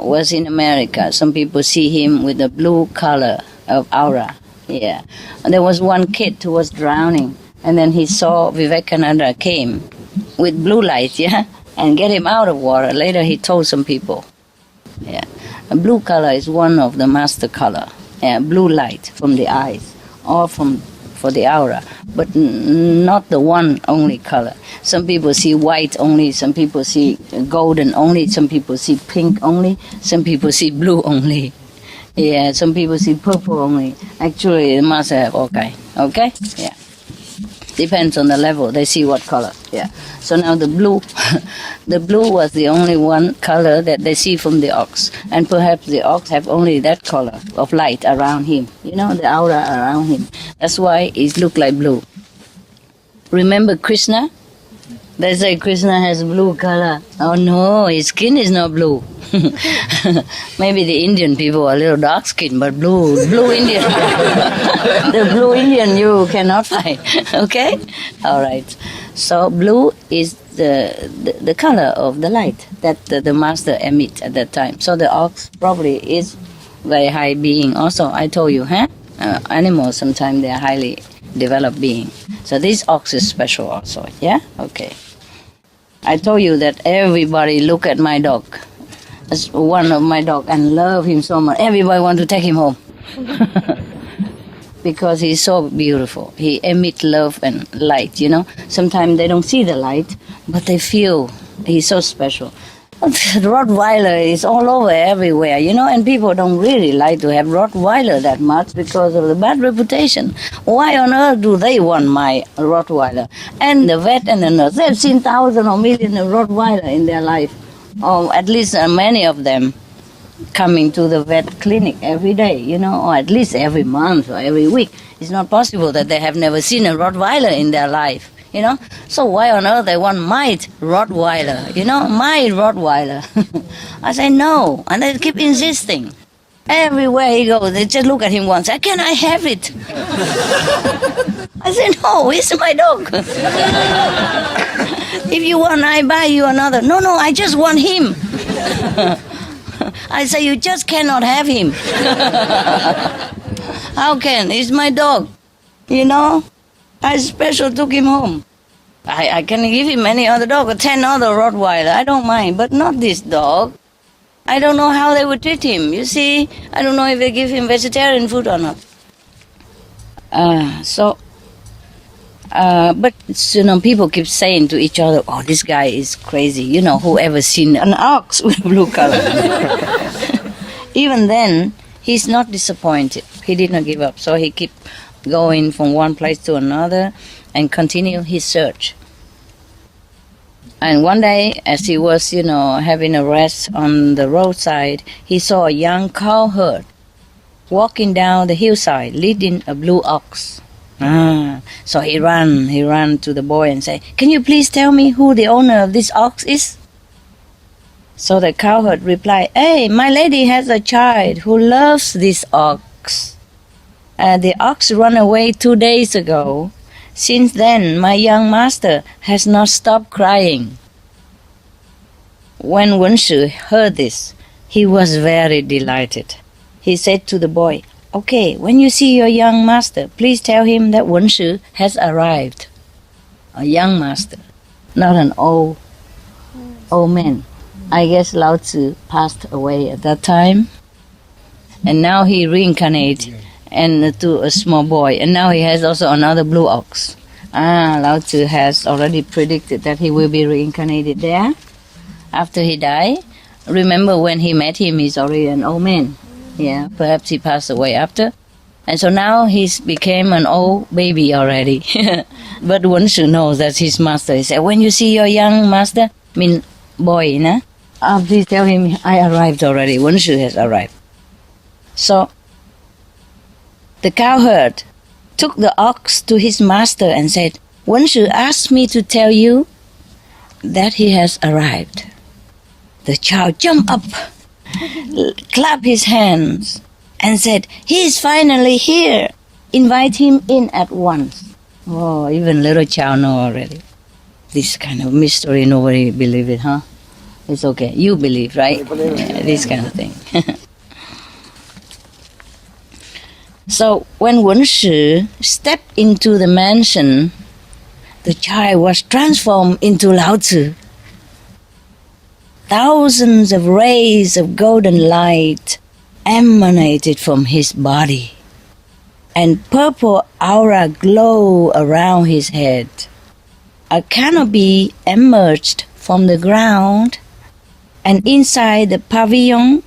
was in America, some people see him with a blue color of aura. Yeah. And there was one kid who was drowning, and then he saw Vivekananda came with blue light, yeah, and get him out of water. Later he told some people. Yeah. A blue color is one of the master color. Yeah, blue light from the eyes. Or for the aura, but not the one only color. Some people see white only, some people see golden only, some people see pink only, some people see blue only. Yeah, some people see purple only. Actually, the master have all kind. Okay? Yeah. Depends on the level. They see what color. Yeah. So now the blue, the blue was the only one color that they see from the ox, and perhaps the ox have only that color of light around him. You know, the aura around him. That's why it look like blue. Remember Krishna? They say Krishna has blue color. Oh no, his skin is not blue. Maybe the Indian people are a little dark skin, but blue Indian. The blue Indian you cannot find. Okay? All right. So blue is the color of the light that the master emit at that time. So the ox probably is very high being. Also, I told you, huh? Animals sometimes they are highly developed being. So this ox is special also. Yeah? Okay. I told you that everybody look at my dog. As one of my dog and love him so much. Everybody want to take him home. Because he's so beautiful. He emit love and light, you know. Sometimes they don't see the light, but they feel he's so special. Rottweiler is all over everywhere, you know, and people don't really like to have Rottweiler that much because of the bad reputation. Why on earth do they want my Rottweiler? And the vet and the nurse, they've seen thousands or millions of Rottweiler in their life. or at least many of them, coming to the vet clinic every day, or at least every month or every week. It's not possible that they have never seen a Rottweiler in their life, So why on earth they want my Rottweiler, my Rottweiler? I say no, and they keep insisting. Everywhere he goes, they just look at him once, say, can I have it? I say, no, it's my dog. If you want, I buy you another. No, I just want him. I say, you just cannot have him. How can? He's my dog. I special took him home. I can give him any other dog or 10 other Rottweiler. I don't mind, but not this dog. I don't know how they would treat him. You see, I don't know if they give him vegetarian food or not. But people keep saying to each other, oh, this guy is crazy. Whoever seen an ox with blue color? Even then, he's not disappointed. He did not give up. So he kept going from one place to another and continue his search. And one day, as he was, having a rest on the roadside, he saw a young cowherd walking down the hillside, leading a blue ox. So he ran to the boy and said, can you please tell me who the owner of this ox is? So the cowherd replied, hey, my lady has a child who loves this ox. The ox ran away 2 days ago. Since then, my young master has not stopped crying. When Wenshu heard this, he was very delighted. He said to the boy, okay, when you see your young master, please tell him that Wenshu has arrived. A young master, not an old man. I guess Lao Tzu passed away at that time. And now he reincarnated and to a small boy. And now he has also another blue ox. Lao Tzu has already predicted that he will be reincarnated there after he died. Remember when he met him, he's already an old man. Yeah, perhaps he passed away after. And so now he's became an old baby already. But Wenshu knows that's his master. He said, when you see your young master, boy, please tell him I arrived already. Wenshu has arrived. So the cowherd took the ox to his master and said, Wenshu asked me to tell you that he has arrived. The child jumped up, clapped his hands, and said, he is finally here. Invite him in at once. Oh, even little child know already. This kind of mystery, nobody believe it, huh? It's okay. You believe, right? Yeah, this kind of thing. So when Wenshu stepped into the mansion, the child was transformed into Lao Tzu. Thousands of rays of golden light emanated from his body, and purple aura glowed around his head. A canopy emerged from the ground, and inside the pavilion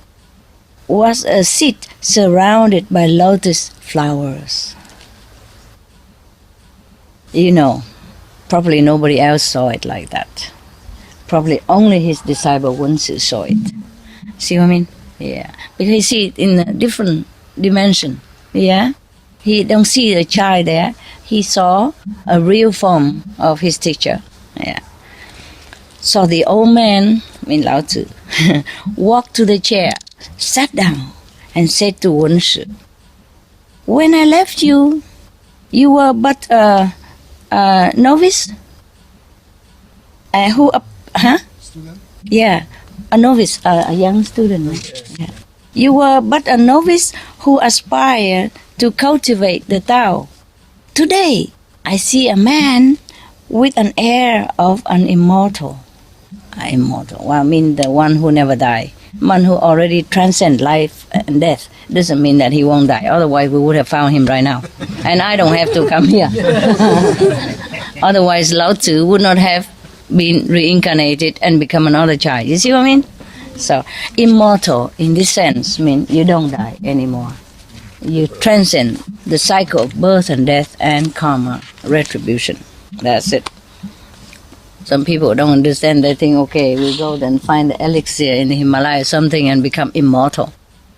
was a seat surrounded by lotus flowers. Probably nobody else saw it like that. Probably only his disciple Wenshu saw it. See what I mean? Yeah. Because he see it in a different dimension. Yeah? He don't see the child there. He saw a real form of his teacher. Yeah. So the old man, Lao Tzu, walked to the chair, sat down, and said to Wenshu, when I left you, you were but a novice? Student? Yeah, a novice, a young student. Yeah. You were but a novice who aspired to cultivate the Tao. Today, I see a man with an air of an immortal. Immortal, well, I mean the one who never die. One who already transcends life and death. Doesn't mean that he won't die. Otherwise, we would have found him right now. And I don't have to come here. Otherwise, Lao Tzu would not have been reincarnated and become another child. You see what I mean? So, immortal in this sense means you don't die anymore. You transcend the cycle of birth and death and karma, retribution. That's it. Some people don't understand. They think, okay, we go then find the elixir in the Himalaya, something, and become immortal.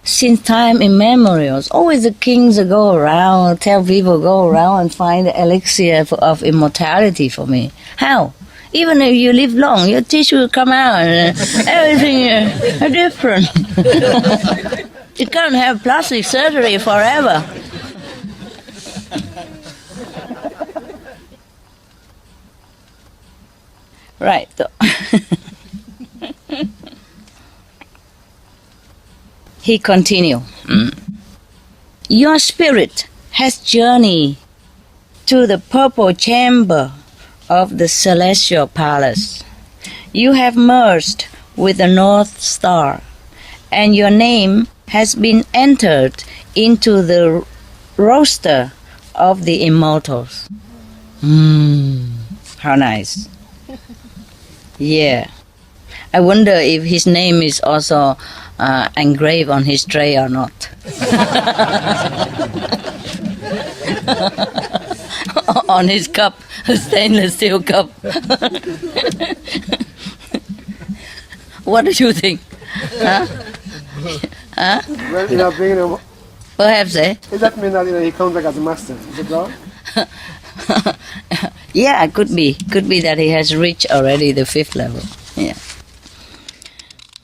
Since time immemorial, always the kings go around, tell people go around and find the elixir of immortality for me. How? Even if you live long, your teeth will come out and everything is different. You can't have plastic surgery forever. Right. He continued, your spirit has journeyed to the purple chamber of the celestial palace. You have merged with the North Star, and your name has been entered into the roster of the immortals. How nice. Yeah. I wonder if his name is also engraved on his tray or not. On his cup, a stainless steel cup. What do you think? Huh? Huh? Well, bringing him, Perhaps, eh? does that mean that he comes back as a master? Is it wrong? Yeah, could be. Could be that he has reached already the 5th level. Yeah.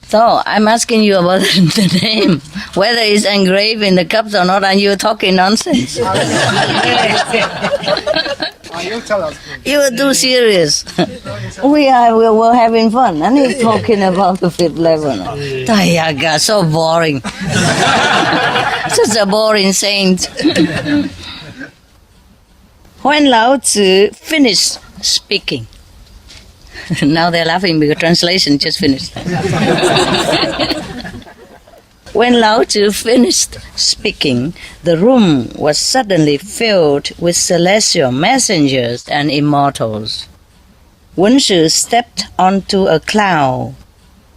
So, I'm asking you about the name. Whether it's engraved in the cups or not, and you're talking nonsense. You tell us. You are too serious. We're having fun, and he's talking about the 5th level. Tayaga, so boring. Such a boring saint. When Lao Tzu finished speaking, now they're laughing because translation just finished. When Lao Tzu finished speaking, the room was suddenly filled with celestial messengers and immortals. Wen Shi stepped onto a cloud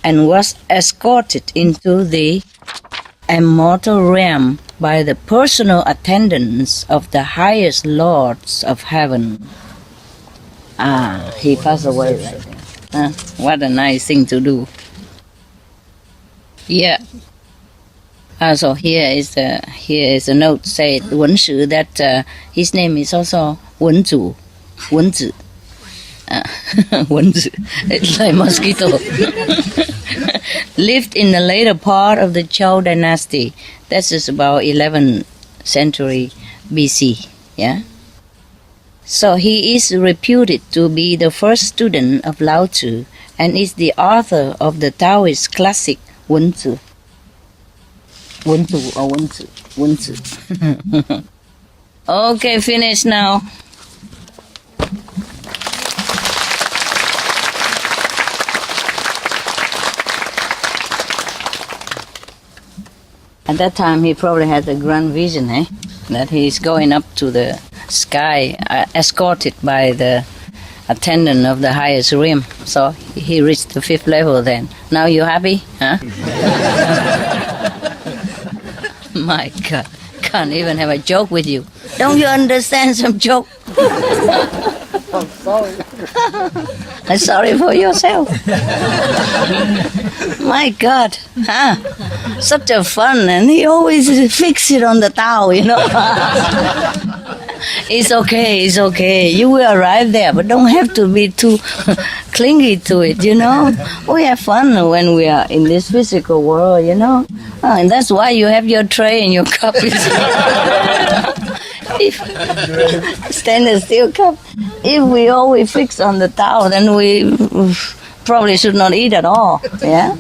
and was escorted into the immortal realm by the personal attendants of the highest lords of heaven. He passed away right there. What a nice thing to do. Yeah. So here is a note said Wen Shi that his name is also Wen Zu, Wen Zi. Wen Zi. It's like mosquito. Lived in the later part of the Zhou dynasty. That is about 11th century BC. Yeah. So he is reputed to be the first student of Lao Tzu and is the author of the Taoist classic Wen Zi. Wen Zi or Wen Zi? Wen Zi. Okay, finish now. At that time, he probably had a grand vision, that he's going up to the sky, escorted by the attendant of the highest realm. So he reached the 5th level then. Now you happy? Huh? My God, can't even have a joke with you. Don't you understand some joke? I'm sorry. I'm sorry for yourself. My God, such a fun, and he always fix it on the Tao, you know. It's okay. You will arrive there, but don't have to be too clingy to it, you know. We have fun when we are in this physical world, you know. And that's why you have your tray and your cup. Stainless steel cup. If we always fix on the Tao, then we probably should not eat at all. Yeah.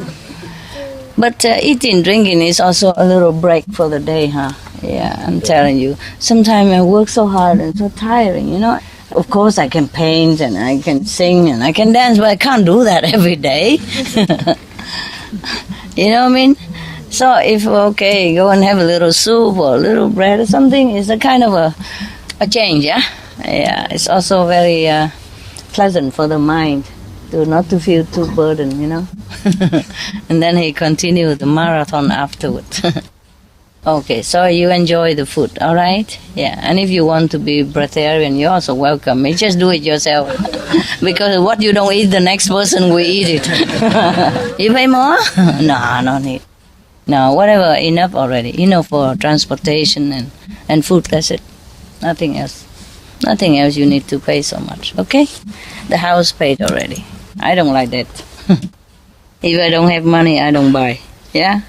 But eating, drinking is also a little break for the day, huh? Yeah, I'm telling you. Sometimes I work so hard and so tiring, you know. Of course, I can paint and I can sing and I can dance, but I can't do that every day. You know what I mean? So if, okay, go and have a little soup or a little bread or something, it's a kind of a change, yeah? Yeah, it's also very pleasant for the mind not to feel too burdened, you know? And then he continued the marathon afterwards. Okay, so you enjoy the food, all right? Yeah, and if you want to be breatharian, you're also welcome. You just do it yourself. Because what you don't eat, the next person will eat it. You pay more? No, no need. No, whatever, enough already. Enough for transportation and food, that's it. Nothing else. Nothing else you need to pay so much, okay? The house paid already. I don't like that. If I don't have money, I don't buy. Yeah?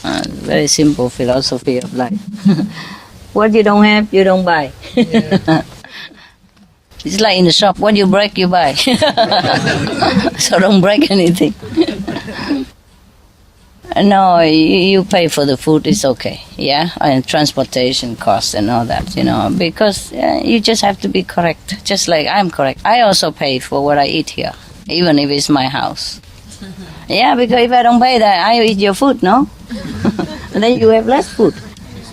Very simple philosophy of life. What you don't have, you don't buy. It's like in the shop, what you break, you buy. So don't break anything. No, you pay for the food, it's okay, yeah? And transportation costs and all that, because you just have to be correct, just like I'm correct. I also pay for what I eat here, even if it's my house. Yeah, because if I don't pay that, I eat your food, no? And then you have less food.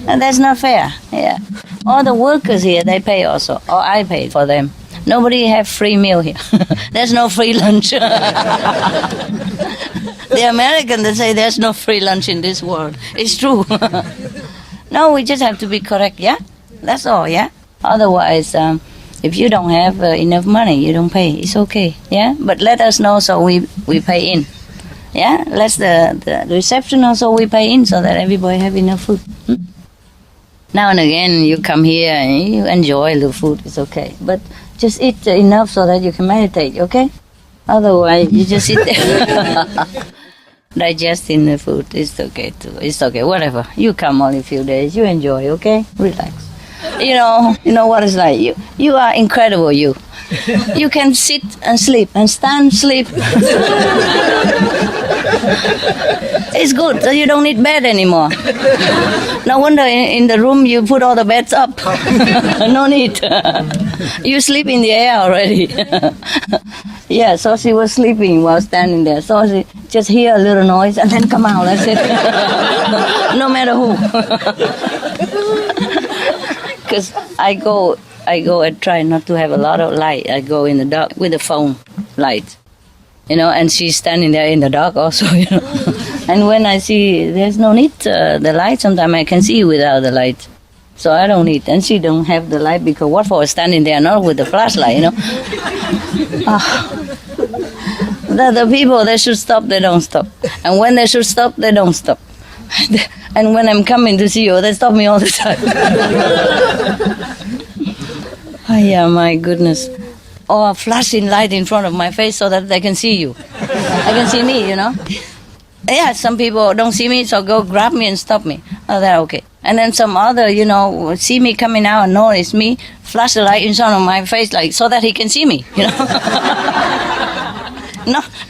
And that's not fair, yeah. All the workers here, they pay also, or I pay for them. Nobody have free meal here. There's no free lunch. The American, they say there's no free lunch in this world. It's true. No, we just have to be correct, yeah? That's all, yeah? Otherwise, if you don't have enough money, you don't pay. It's okay, yeah? But let us know so we pay in. Yeah? Let the reception also we pay in so that everybody have enough food. Now and again, you come here and you enjoy the food. It's okay. But just eat enough so that you can meditate, okay? Otherwise, you just sit there. Digesting the food. It's okay too. It's okay. Whatever. You come only a few days. You enjoy, okay? Relax. You know what it's like. You are incredible, you. You can sit and sleep and stand, sleep. It's good, so you don't need bed anymore. No wonder in the room you put all the beds up. No need. You sleep in the air already. Yeah, so she was sleeping while standing there. So she just hear a little noise and then come out. That's it. No matter who. Because I go and try not to have a lot of light. I go in the dark with the phone light. And she's standing there in the dark also, And when I see there's no need the light, sometimes I can see without the light. So I don't need, and she don't have the light because what for standing there not with the flashlight, The people, they should stop, they don't stop. And when they should stop, they don't stop. And when I'm coming to see you, they stop me all the time. Oh, yeah, my goodness. Or flashing light in front of my face so that they can see you. I can see me, Yeah, some people don't see me, so go grab me and stop me. Oh, they're okay. And then some other, see me coming out and know it's me, flash the light in front of my face, like, so that he can see me,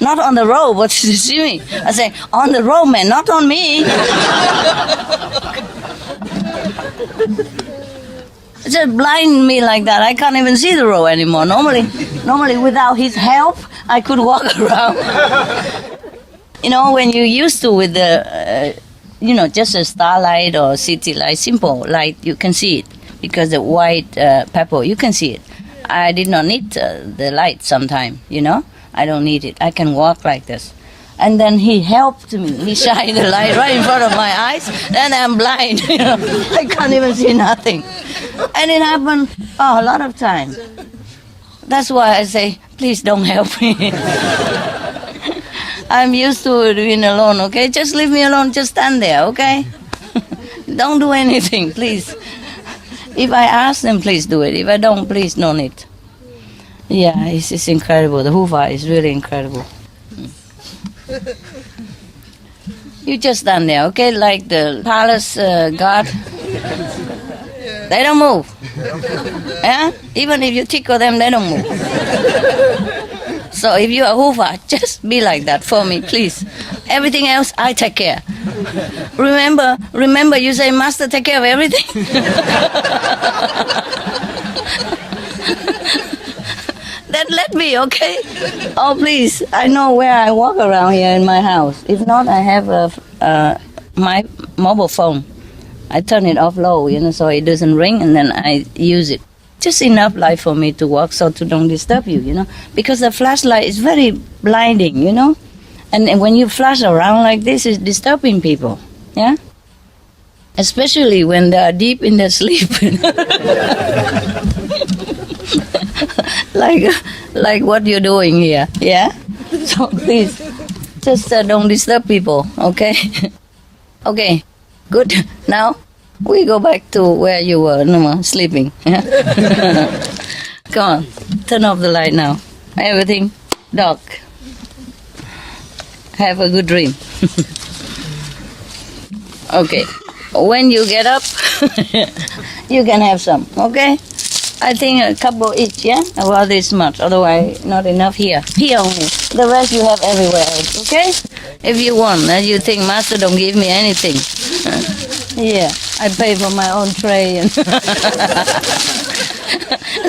Not on the road, but to see me. I say, on the road, man, not on me. Just blind me like that. I can't even see the road anymore. Normally, without his help, I could walk around. When you used to with the, just a starlight or city light, simple light, you can see it. Because the white pepper, you can see it. I did not need the light sometime, I don't need it. I can walk like this. And then he helped me. He shined the light right in front of my eyes. Then I'm blind. I can't even see nothing. And it happened a lot of times. That's why I say, please don't help me. I'm used to being alone, okay? Just leave me alone. Just stand there, okay? Don't do anything, please. If I ask them, please do it. If I don't, please, no need. Yeah, it's incredible. The Hufa is really incredible. You just stand there, okay? Like the palace guard. They don't move. Yeah? Even if you tickle them, they don't move. So if you are Hufa, just be like that for me, please. Everything else, I take care. Remember you say, Master, take care of everything? Then let me, okay? Oh, please. I know where I walk around here in my house. If not, I have my mobile phone. I turn it off low, so it doesn't ring, and then I use it. Just enough light for me to walk so to don't disturb you, Because the flashlight is very blinding, And when you flash around like this, it's disturbing people, yeah? Especially when they are deep in their sleep. like what you're doing here. Yeah. So please, just don't disturb people. Okay. Okay. Good. Now we go back to where you were, no, sleeping. Yeah? Come on, turn off the light now. Everything dark. Have a good dream. Okay. When you get up, you can have some, okay? I think a couple each, yeah? About this much, otherwise not enough here. Here only. The rest you have everywhere else, okay? If you want, and you think, Master don't give me anything. Yeah, I pay for my own tray. And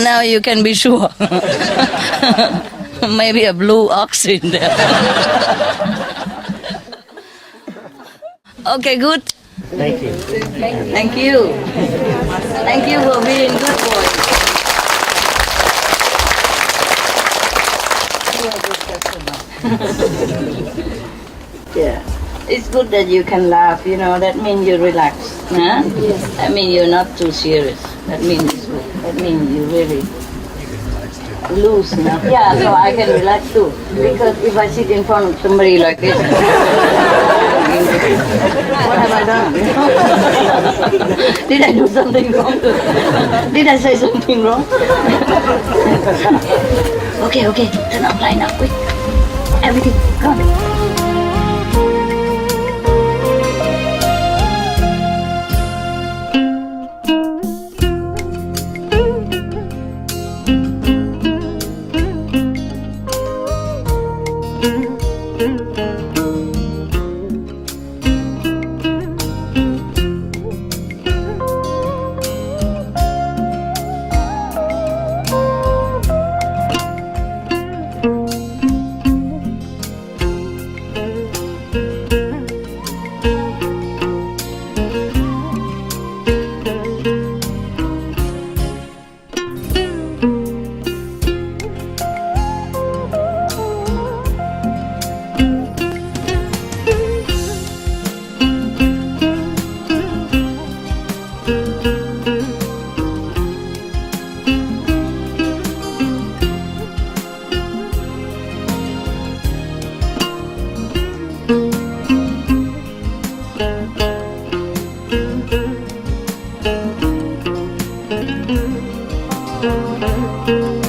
now you can be sure. Maybe a blue ox in there. Okay, good. Thank you. Thank you. Thank you for being good boys. You are a good customer. Yeah. It's good that you can laugh, you know, that means you relax. Huh? Yes. That means you're not too serious. That means it's good. That means you really loose now. Yeah, so I can relax too. Because if I sit in front of somebody like this, what have I done? Did I do something wrong? Did I say something wrong? Okay, turn off light now, quick. Everything, come on. Thank you.